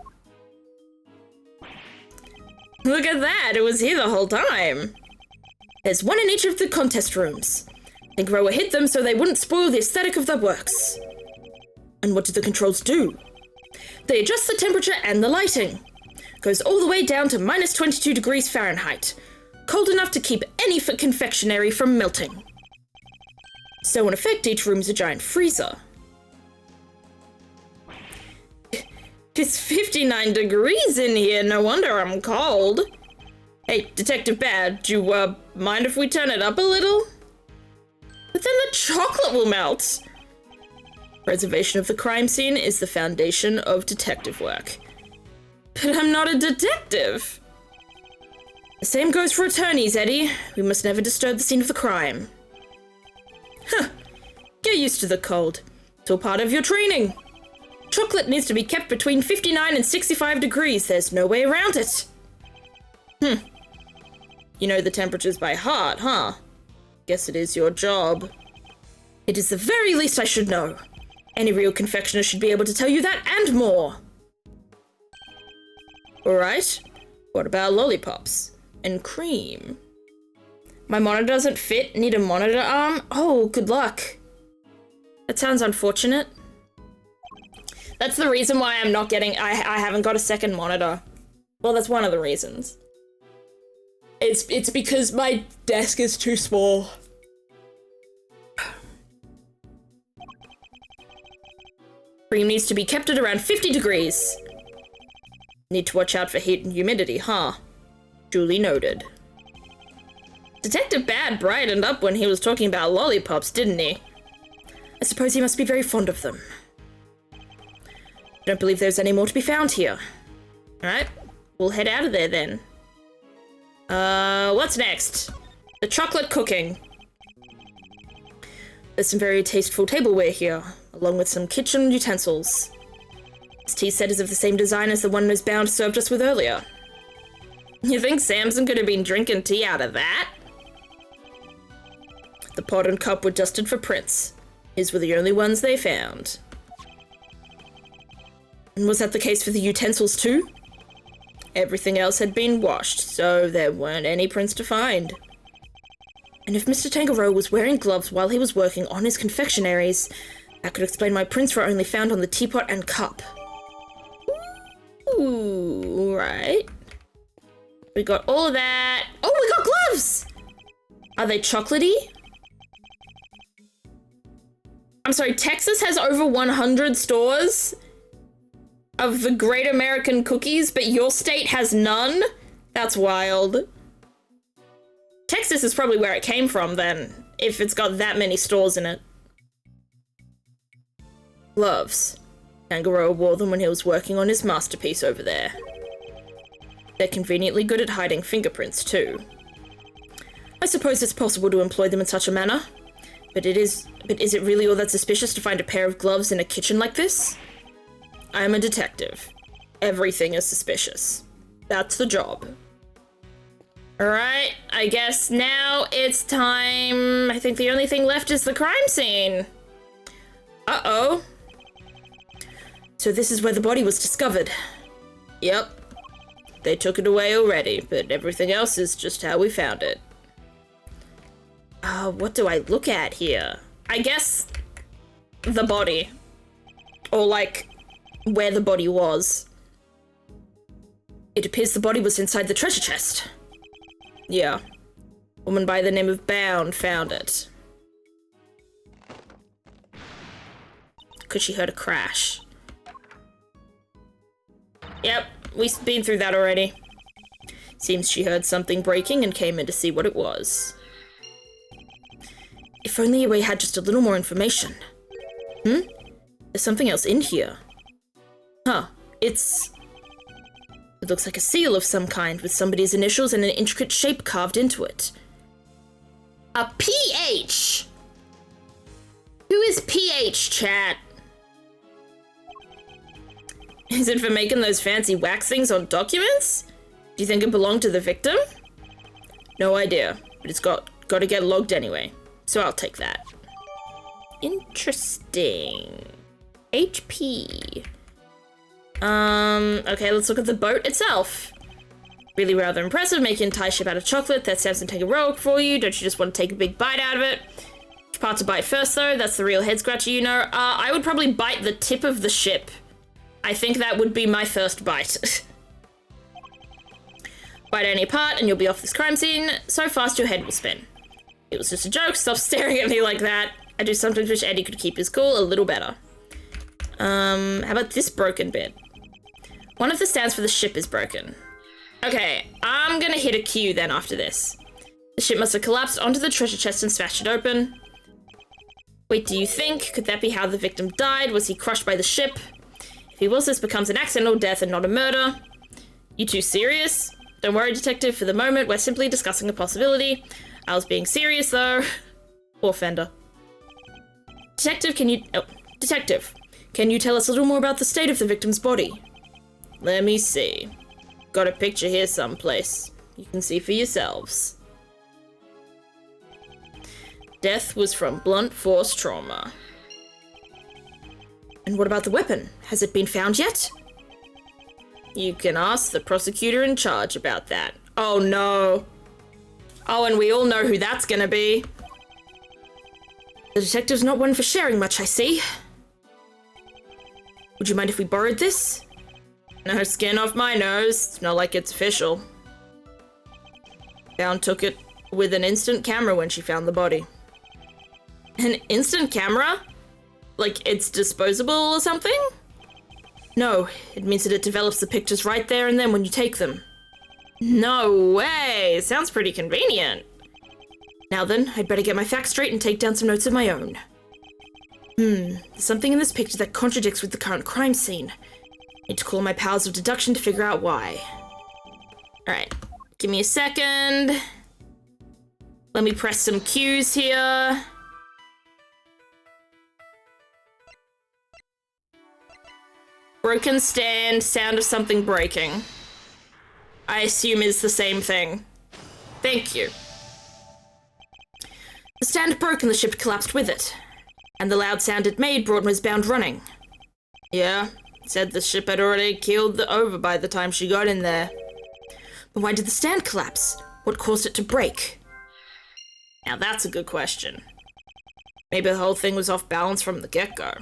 Look at that, it was here the whole time. There's one in each of the contest rooms. Tangaroa hid them so they wouldn't spoil the aesthetic of their works. And what do the controls do? They adjust the temperature and the lighting. Goes all the way down to minus 22 degrees Fahrenheit. Cold enough to keep any confectionery from melting. So in effect, each room is a giant freezer. It's 59 degrees in here, no wonder I'm cold. Hey, Detective Bad, do you mind if we turn it up a little? But then the chocolate will melt. Preservation of the crime scene is the foundation of detective work. But I'm not a detective. The same goes for attorneys, Eddie. We must never disturb the scene of the crime. Huh. Get used to the cold. It's all part of your training. Chocolate needs to be kept between 59 and 65 degrees. There's no way around it. You know the temperatures by heart, huh? Guess it is your job. It is the very least I should know. Any real confectioner should be able to tell you that and more. Alright, what about lollipops? And cream? My monitor doesn't fit, need a monitor arm? Oh, good luck. That sounds unfortunate. That's the reason why I'm not getting, I haven't got a second monitor. Well, that's one of the reasons. It's because my desk is too small. Cream needs to be kept at around 50 degrees. Need to watch out for heat and humidity, huh? Duly noted. Detective Bad brightened up when he was talking about lollipops, didn't he? I suppose he must be very fond of them. Don't believe there's any more to be found here. Alright, we'll head out of there then. What's next? The chocolate cooking. There's some very tasteful tableware here, along with some kitchen utensils. This tea set is of the same design as the one Ms. Bound served us with earlier. You think Samson could have been drinking tea out of that? The pot and cup were dusted for prints. His were the only ones they found. And was that the case for the utensils too? Everything else had been washed, so there weren't any prints to find. And if Mr. Tangerow was wearing gloves while he was working on his confectionaries, that could explain why prints were only found on the teapot and cup. Ooh, right. We got all of that. Oh, we got gloves! Are they chocolatey? I'm sorry, Texas has over 100 stores of the Great American Cookies, but your state has none? That's wild. Texas is probably where it came from then, if it's got that many stores in it. Gloves. Tangerow wore them when he was working on his masterpiece over there. They're conveniently good at hiding fingerprints too. I suppose it's possible to employ them in such a manner. But is it really all that suspicious to find a pair of gloves in a kitchen like this? I am a detective. Everything is suspicious. That's the job. Alright, I guess now it's time. I think the only thing left is the crime scene. Uh-oh. So this is where the body was discovered. Yep. They took it away already, but everything else is just how we found it. What do I look at here? I guess the body. Or, like, where the body was. It appears the body was inside the treasure chest. Yeah. A woman by the name of Bound found it. Because she heard a crash. Yep, we've been through that already. Seems she heard something breaking and came in to see what it was. If only we had just a little more information. There's something else in here. Huh, it looks like a seal of some kind with somebody's initials and an intricate shape carved into it. A PH! Who is PH, chat? Is it for making those fancy wax things on documents? Do you think it belonged to the victim? No idea, but it's got to get logged anyway, so I'll take that. Interesting. HP. Okay, let's look at the boat itself. Really rather impressive, making an entire ship out of chocolate. That Samson take heroic for you. Don't you just want to take a big bite out of it? Which part to bite first, though? That's the real head scratcher, you know. I would probably bite the tip of the ship. I think that would be my first bite. Bite any part and you'll be off this crime scene so fast your head will spin. It was just a joke, stop staring at me like that. I do sometimes wish Eddie could keep his cool a little better. How about this broken bit? One of the stands for the ship is broken. Okay, I'm gonna hit a Q then after this. The ship must have collapsed onto the treasure chest and smashed it open. Wait, do you think? Could that be how the victim died? Was he crushed by the ship? If he was, this becomes an accidental death and not a murder. You too serious? Don't worry, detective, for the moment, we're simply discussing a possibility. I was being serious, though. Poor Fender. Detective, can you tell us a little more about the state of the victim's body? Let me see. Got a picture here someplace. You can see for yourselves. Death was from blunt force trauma. And what about the weapon? Has it been found yet? You can ask the prosecutor in charge about that. Oh no. Oh, and we all know who that's gonna be. The detective's not one for sharing much, I see. Would you mind if we borrowed this? No skin off my nose. It's not like it's official. Bound took it with an instant camera when she found the body. An instant camera? Like it's disposable or something? No, it means that it develops the pictures right there and then when you take them. No way! Sounds pretty convenient. Now then, I'd better get my facts straight and take down some notes of my own. There's something in this picture that contradicts with the current crime scene. Need to call my powers of deduction to figure out why. Alright, give me a second. Let me press some cues here. Broken stand, sound of something breaking. I assume is the same thing. Thank you. The stand broke and the ship collapsed with it. And the loud sound it made brought Ms. Bound running. Yeah, said the ship had already keeled over by the time she got in there. But why did the stand collapse? What caused it to break? Now that's a good question. Maybe the whole thing was off balance from the get-go.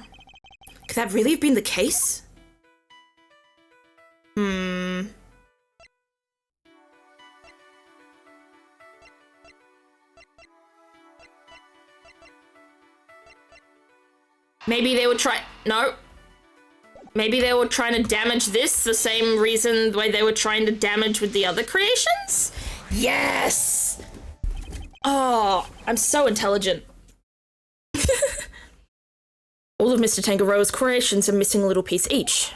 Could that really have been the case? Maybe they were Maybe they were trying to damage this the same reason the way they were trying to damage with the other creations? Yes! Oh, I'm so intelligent. All of Mr. Tangaroa's creations are missing a little piece each,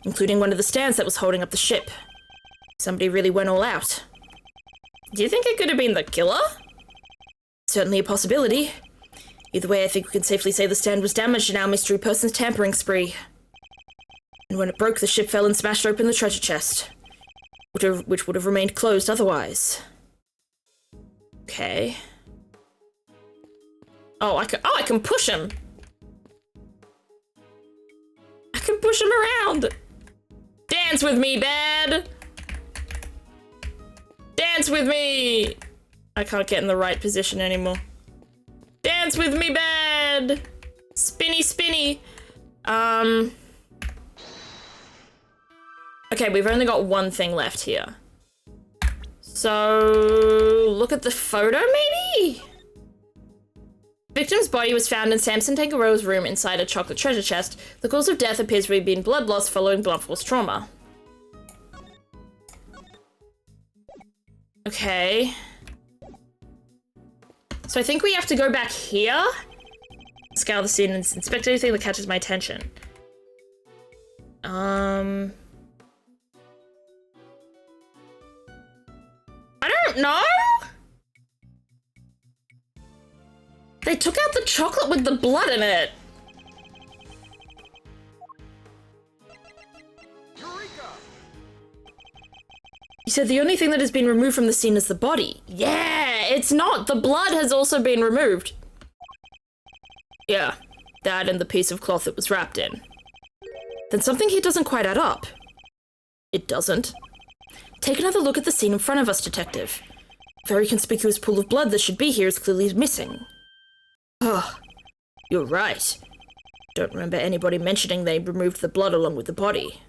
including one of the stands that was holding up the ship. Somebody really went all out. Do you think it could have been the killer? Certainly a possibility. Either way, I think we can safely say the stand was damaged in our mystery person's tampering spree. And when it broke, the ship fell and smashed open the treasure chest, which would have remained closed otherwise. Okay. Oh, I can push him. I can push him around. Dance with me, bad. Dance with me. I can't get in the right position anymore. Dance with me, bad. Spinny, spinny. Okay, we've only got one thing left here. So, look at the photo, maybe? Victim's body was found in Samson Tangaroa's room inside a chocolate treasure chest. The cause of death appears to have been blood loss following blunt force trauma. Okay. So I think we have to go back here, scour the scene, and inspect anything that catches my attention. I don't know? They took out the chocolate with the blood in it. Eureka! You said the only thing that has been removed from the scene is the body. Yeah, it's not. The blood has also been removed. Yeah, that and the piece of cloth it was wrapped in. Then something here doesn't quite add up. It doesn't. Take another look at the scene in front of us, Detective. A very conspicuous pool of blood that should be here is clearly missing. Oh, you're right. Don't remember anybody mentioning they removed the blood along with the body.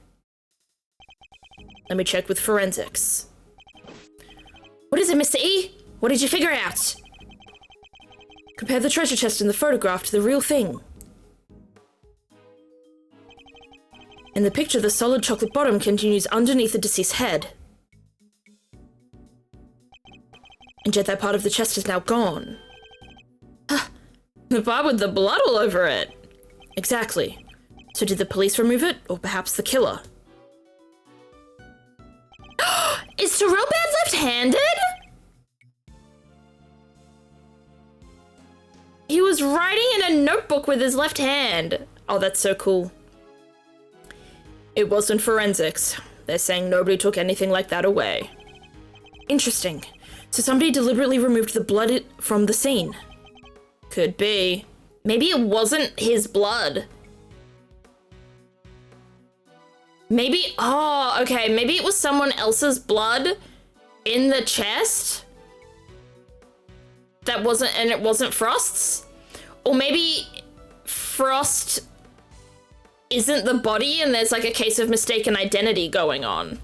Let me check with forensics. What is it, Mr. E? What did you figure out? Compare the treasure chest in the photograph to the real thing. In the picture, the solid chocolate bottom continues underneath the deceased's head. And yet that part of the chest is now gone. The part with the blood all over it. Exactly. So did the police remove it, or perhaps the killer? Is Terrell Bad left-handed? He was writing in a notebook with his left hand. Oh, that's so cool. It wasn't forensics. They're saying nobody took anything like that away. Interesting. So somebody deliberately removed the blood from the scene. Could be. Maybe it wasn't his blood. Maybe, oh, okay, maybe it was someone else's blood in the chest that wasn't, and it wasn't Frost's? Or maybe Frost isn't the body and there's like a case of mistaken identity going on.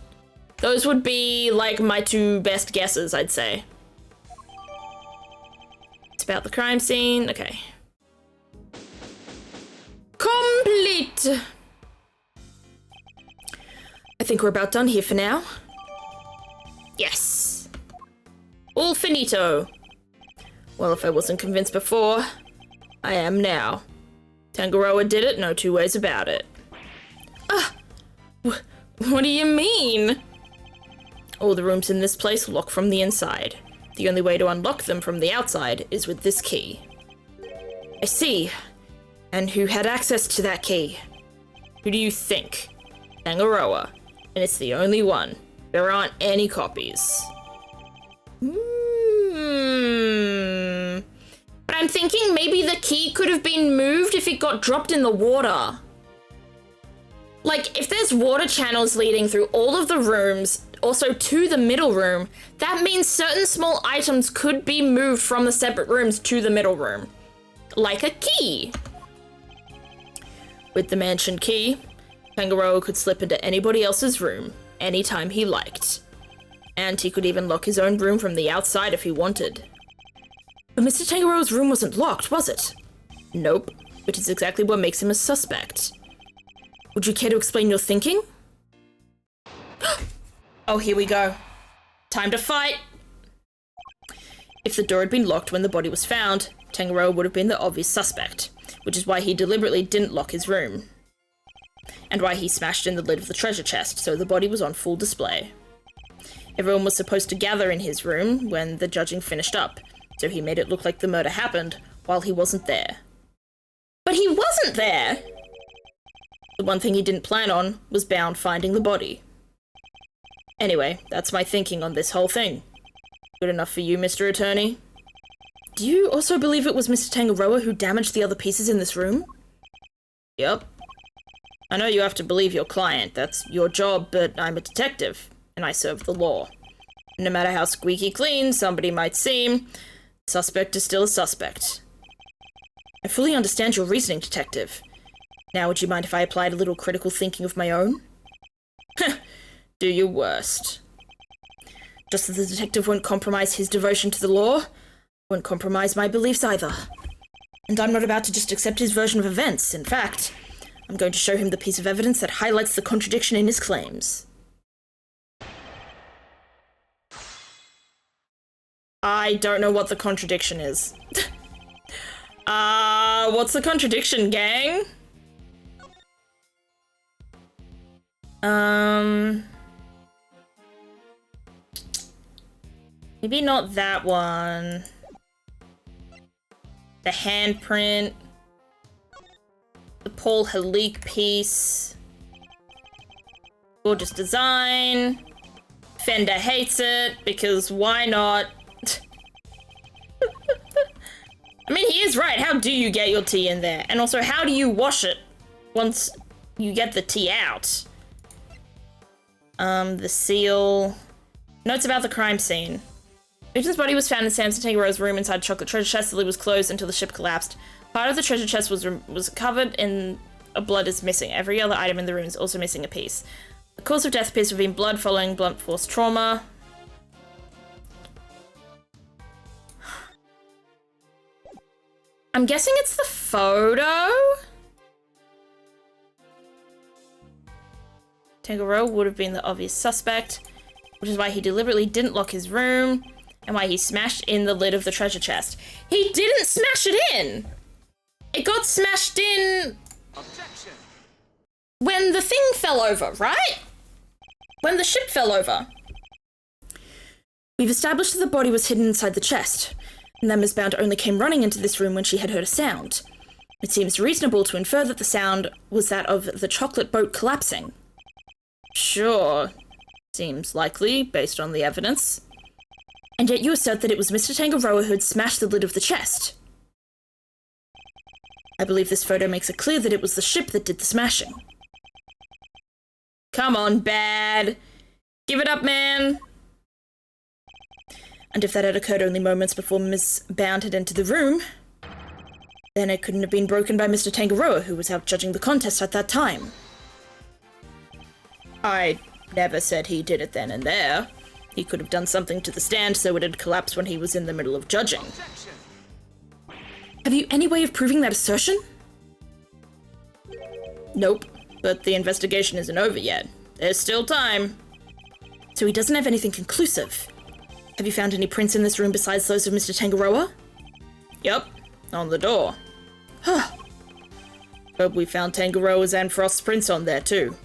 Those would be like my two best guesses, I'd say. It's about the crime scene, okay. Complete! I think we're about done here for now. Yes. All finito. Well, if I wasn't convinced before, I am now. Tangaroa did it, no two ways about it. What do you mean? All the rooms in this place lock from the inside. The only way to unlock them from the outside is with this key. I see. And who had access to that key? Who do you think? Tangaroa. And it's the only one. There aren't any copies. But But I'm thinking maybe the key could have been moved if it got dropped in the water. Like, if there's water channels leading through all of the rooms, also to the middle room, that means certain small items could be moved from the separate rooms to the middle room. Like a key. With the mansion key, Tangaroa could slip into anybody else's room anytime he liked. And he could even lock his own room from the outside if he wanted. But Mr. Tangaroa's room wasn't locked, was it? Nope, which is exactly what makes him a suspect. Would you care to explain your thinking? Oh, here we go. Time to fight! If the door had been locked when the body was found, Tangaroa would have been the obvious suspect, which is why he deliberately didn't lock his room. And why he smashed in the lid of the treasure chest, so the body was on full display. Everyone was supposed to gather in his room when the judging finished up, so he made it look like the murder happened while he wasn't there. But he wasn't there! The one thing he didn't plan on was Bound finding the body. Anyway, that's my thinking on this whole thing. Good enough for you, Mr. Attorney? Do you also believe it was Mr. Tangaroa who damaged the other pieces in this room? Yep. I know you have to believe your client, that's your job, but I'm a detective, and I serve the law. No matter how squeaky clean somebody might seem, suspect is still a suspect. I fully understand your reasoning, Detective. Now, would you mind if I applied a little critical thinking of my own? Do your worst. Just as the detective won't compromise his devotion to the law, I won't compromise my beliefs either. And I'm not about to just accept his version of events. In fact, I'm going to show him the piece of evidence that highlights the contradiction in his claims. I don't know what the contradiction is. What's the contradiction, gang? Maybe not that one. The handprint. The Paul Halik piece. Gorgeous design. Fender hates it, because why not? I mean, he is right. How do you get your tea in there? And also, how do you wash it once you get the tea out? The seal. Notes about the crime scene. Victim's body was found in Samson Tangaroa's room inside a chocolate treasure chest. The lid was closed until the ship collapsed. Part of the treasure chest was covered in blood is missing. Every other item in the room is also missing a piece. The cause of death appears to have been blood following blunt force trauma. I'm guessing it's the photo? Tangaroa would have been the obvious suspect, which is why he deliberately didn't lock his room, and why he smashed in the lid of the treasure chest. He didn't smash it in! It got smashed in... Objection. When the thing fell over, right? When the ship fell over. We've established that the body was hidden inside the chest, and that Ms. Bound only came running into this room when she had heard a sound. It seems reasonable to infer that the sound was that of the chocolate boat collapsing. Sure. Seems likely, based on the evidence. And yet you assert that it was Mr. Tangaroa who had smashed the lid of the chest. I believe this photo makes it clear that it was the ship that did the smashing. Come on, Bad. Give it up, man. And if that had occurred only moments before Miss Bound had entered the room, then it couldn't have been broken by Mr. Tangaroa, who was out judging the contest at that time. I never said he did it then and there. He could have done something to the stand so it had collapsed when he was in the middle of judging. Objection. Have you any way of proving that assertion? Nope, but the investigation isn't over yet. There's still time. So he doesn't have anything conclusive. Have you found any prints in this room besides those of Mr. Tangaroa? Yep, on the door. Huh. But we found Tangaroa's and Frost's prints on there too.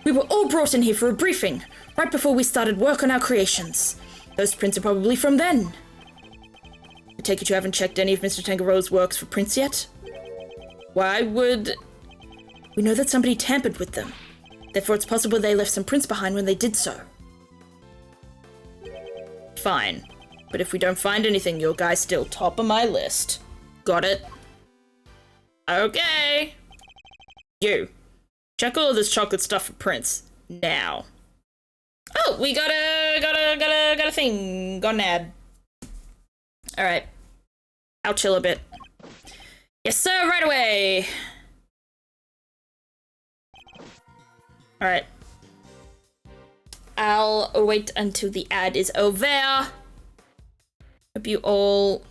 We were all brought in here for a briefing, right before we started work on our creations. Those prints are probably from then. I take it you haven't checked any of Mr. Tangaroa's works for prints yet? Why would... We know that somebody tampered with them. Therefore it's possible they left some prints behind when they did so. Fine. But if we don't find anything, your guy's still top of my list. Got it? Okay. You. Check all of this chocolate stuff for Prince. Now. Oh, we got a thing. Got an ad. Alright. I'll chill a bit. Yes, sir, right away. Alright. I'll wait until the ad is over. Hope you all,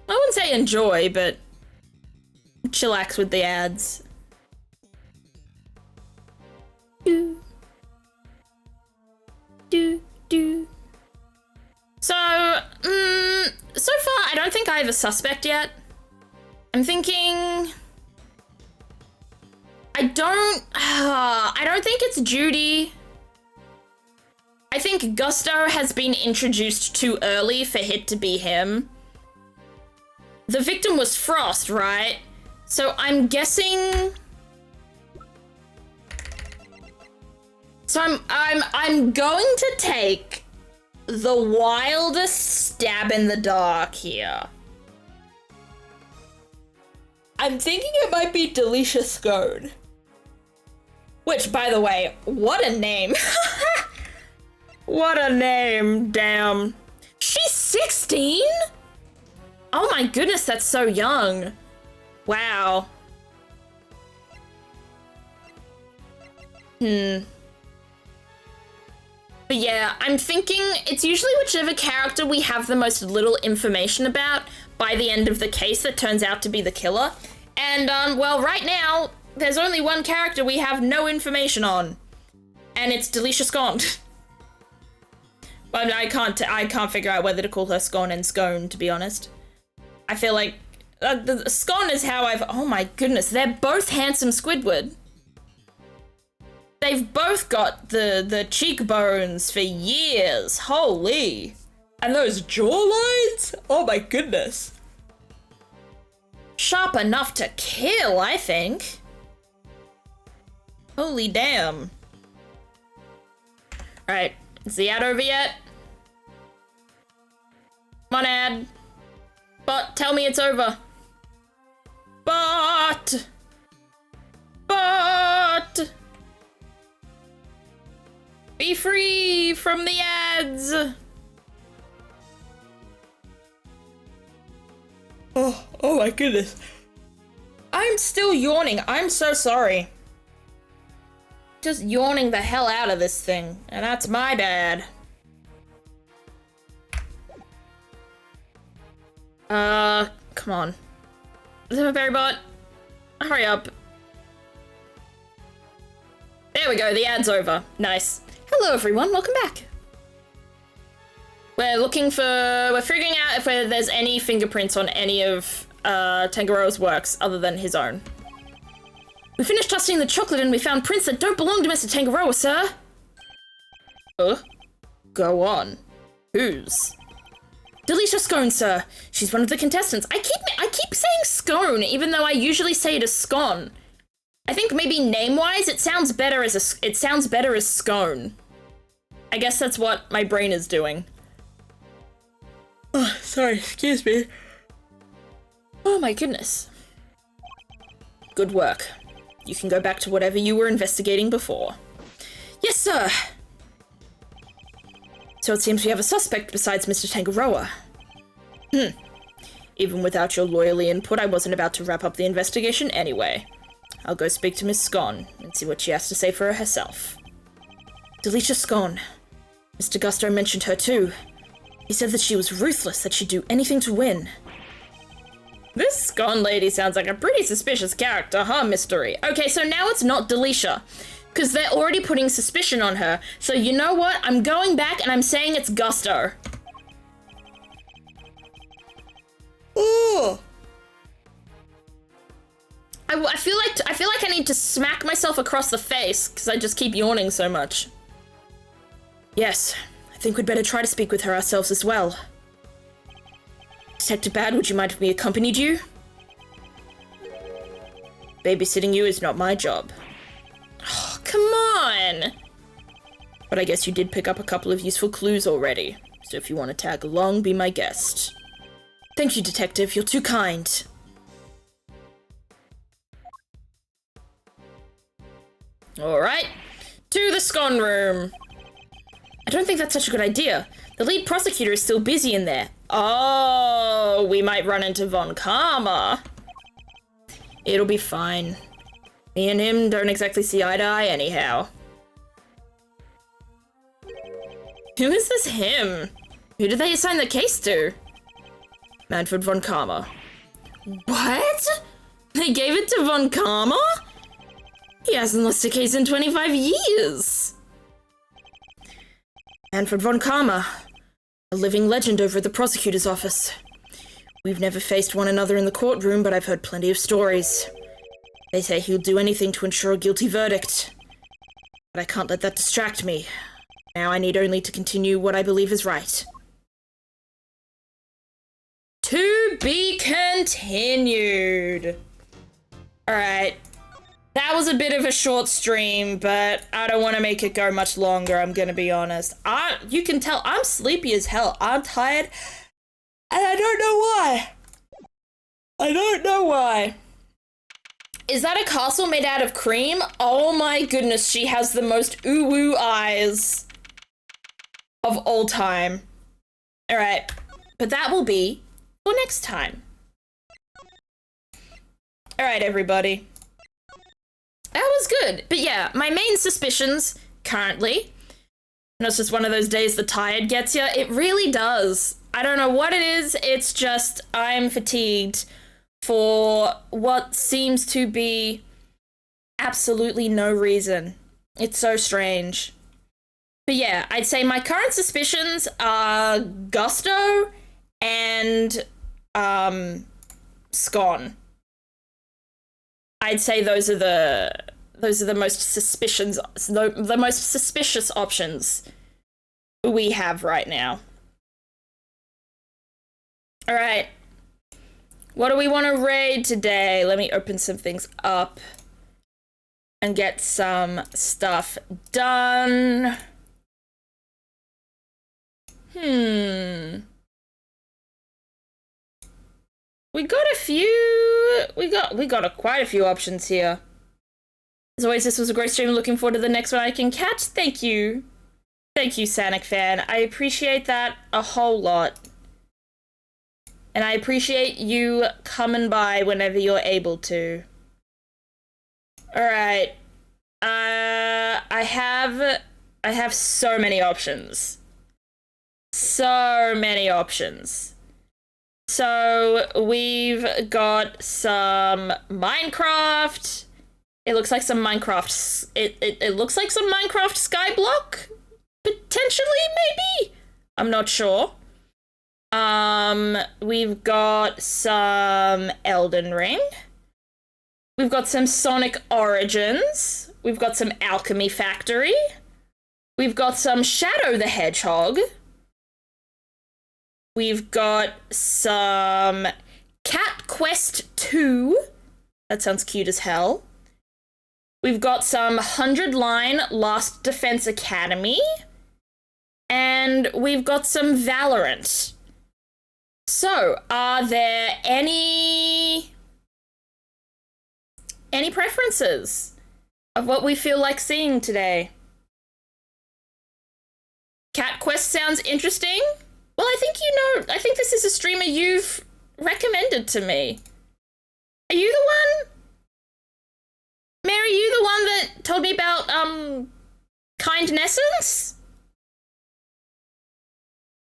I wouldn't say enjoy, but chillax with the ads. So, so far, I don't think I have a suspect yet. I'm thinking... I don't think it's Judy. I think Gusto has been introduced too early for it to be him. The victim was Frost, right? So I'm guessing... So I'm going to take the wildest stab in the dark here. I'm thinking it might be Delisha Scone. Which, by the way, what a name. What a name, damn. She's 16? Oh my goodness, that's so young. Wow. But yeah, I'm thinking it's usually whichever character we have the most little information about by the end of the case that turns out to be the killer. And, well, right now, there's only one character we have no information on. And it's Delisha Scone. But I can't figure out whether to call her Scone and Scone, to be honest. I feel like the Scone is how I've... Oh my goodness, they're both handsome Squidward. They've both got the cheekbones for years. Holy. And those jawlines? Oh my goodness. Sharp enough to kill, I think. Holy damn. Alright, is the ad over yet? Come on, ad. But tell me it's over. But. Be free from the ads. Oh my goodness. I'm still yawning. I'm so sorry. Just yawning the hell out of this thing, and that's my bad. Come on. Berry Bot, hurry up. There we go, the ad's over. Nice. Hello everyone, welcome back. We're figuring out if there's any fingerprints on any of Tangaroa's works other than his own. We finished testing the chocolate and we found prints that don't belong to Mr. Tangaroa, sir. Go on. Whose? Delisha Scone, sir. She's one of the contestants. I keep saying Scone, even though I usually say it as Scone. I think maybe name-wise, it sounds better as Scone. I guess that's what my brain is doing. Oh, sorry, excuse me. Oh my goodness. Good work. You can go back to whatever you were investigating before. Yes, sir! So it seems we have a suspect besides Mr. Tangaroa. Even without your lawyerly input, I wasn't about to wrap up the investigation anyway. I'll go speak to Miss Scone and see what she has to say for herself. Delisha Scone. Mr. Gusto mentioned her too. He said that she was ruthless, that she'd do anything to win. This Scone lady sounds like a pretty suspicious character, huh, Mystery? Okay, so now it's not Delisha, because they're already putting suspicion on her. So you know what? I'm going back and I'm saying it's Gusto. Ooh. I feel like I need to smack myself across the face because I just keep yawning so much. Yes, I think we'd better try to speak with her ourselves as well. Detective Bad, would you mind if we accompanied you? Babysitting you is not my job. Oh, come on! But I guess you did pick up a couple of useful clues already. So if you want to tag along, be my guest. Thank you, Detective. You're too kind. Alright. To the scone room. I don't think that's such a good idea. The lead prosecutor is still busy in there. Oh, we might run into Von Karma. It'll be fine. Me and him don't exactly see eye to eye anyhow. Who is this him? Who did they assign the case to? Manfred Von Karma. What? They gave it to Von Karma? He hasn't lost a case in 25 years. Manfred Von Karma, a living legend over at the prosecutor's office. We've never faced one another in the courtroom, but I've heard plenty of stories. They say he'll do anything to ensure a guilty verdict. But I can't let that distract me. Now I need only to continue what I believe is right. To be continued. Alright. That was a bit of a short stream, but I don't want to make it go much longer, I'm gonna be honest. You can tell I'm sleepy as hell. I'm tired, and I don't know why. I don't know why. Is that a castle made out of cream? Oh my goodness, she has the most ooh-woo eyes of all time. Alright, but that will be for next time. Alright, everybody. That was good. But yeah, my main suspicions currently, and it's just one of those days the tired gets you. It really does. I don't know what it is. It's just I'm fatigued for what seems to be absolutely no reason. It's so strange. But yeah, I'd say my current suspicions are Gusto and Scone. I'd say those are the most the most suspicious options we have right now. All right. What do we want to raid today? Let me open some things up and get some stuff done. We got a few. We got quite a few options here. As always, this was a great stream. Looking forward to the next one I can catch. Thank you. Thank you, Sanic fan. I appreciate that a whole lot. And I appreciate you coming by whenever you're able to. Alright. I have so many options. So many options. So we've got some Minecraft. It looks like some Minecraft. It looks like some Minecraft Skyblock, potentially, maybe. I'm not sure. We've got some Elden Ring. We've got some Sonic Origins. We've got some Alchemy Factory. We've got some Shadow the Hedgehog. We've got some Cat Quest 2. That sounds cute as hell. We've got some 100-line Last Defense Academy. And we've got some Valorant. So, are there any preferences of what we feel like seeing today? Cat Quest sounds interesting. Well, I think this is a streamer you've recommended to me. Are you the one? Mary, you the one that told me about, Kindnessence?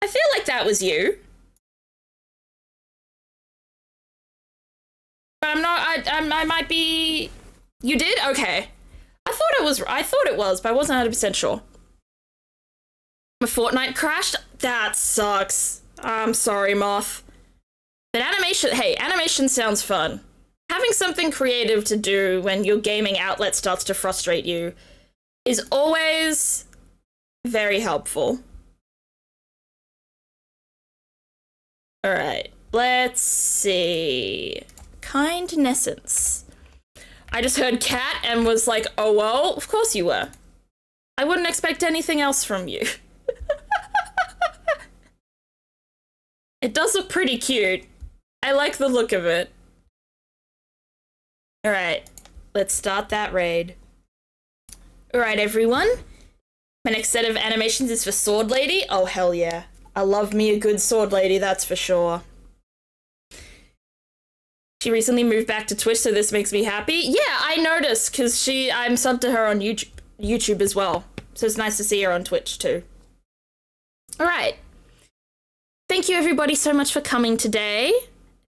I feel like that was you. But I'm not, I might be... You did? Okay. I thought it was, but I wasn't 100% sure. My Fortnite crashed? That sucks. I'm sorry, Moth. But animation sounds fun. Having something creative to do when your gaming outlet starts to frustrate you is always very helpful. Alright, let's see. Kindnessence. I just heard cat and was like, oh well, of course you were. I wouldn't expect anything else from you. It does look pretty cute. I like the look of it. Alright, let's start that raid. Alright, everyone. My next set of animations is for Sword Lady. Oh, hell yeah. I love me a good Sword Lady, that's for sure. She recently moved back to Twitch, so this makes me happy. Yeah, I noticed, because I'm subbed to her on YouTube as well. So it's nice to see her on Twitch, too. Alright. Thank you, everybody, so much for coming today.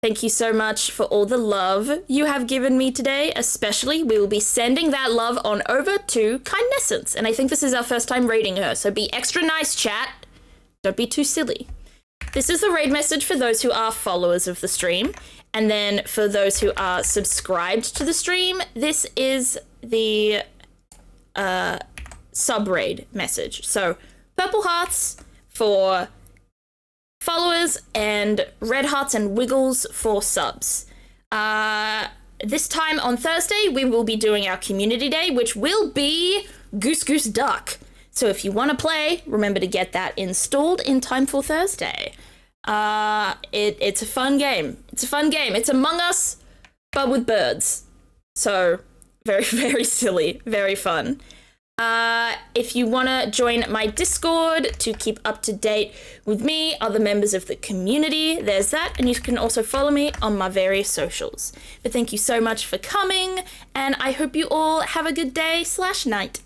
Thank you so much for all the love you have given me today. Especially, we will be sending that love on over to Kindnessence. And I think this is our first time raiding her, so be extra nice, chat. Don't be too silly. This is the raid message for those who are followers of the stream. And then for those who are subscribed to the stream, this is the sub-raid message. So, purple hearts for followers and red hearts and wiggles for subs. This time on Thursday, we will be doing our community day, which will be Goose Goose Duck. So if you want to play, remember to get that installed in time for Thursday. It's a fun game. It's a fun game. It's Among Us, but with birds. So very, very silly, very fun. If you want to join my Discord to keep up to date with me, other members of the community, there's that. And you can also follow me on my various socials. But thank you so much for coming, and I hope you all have a good day/night.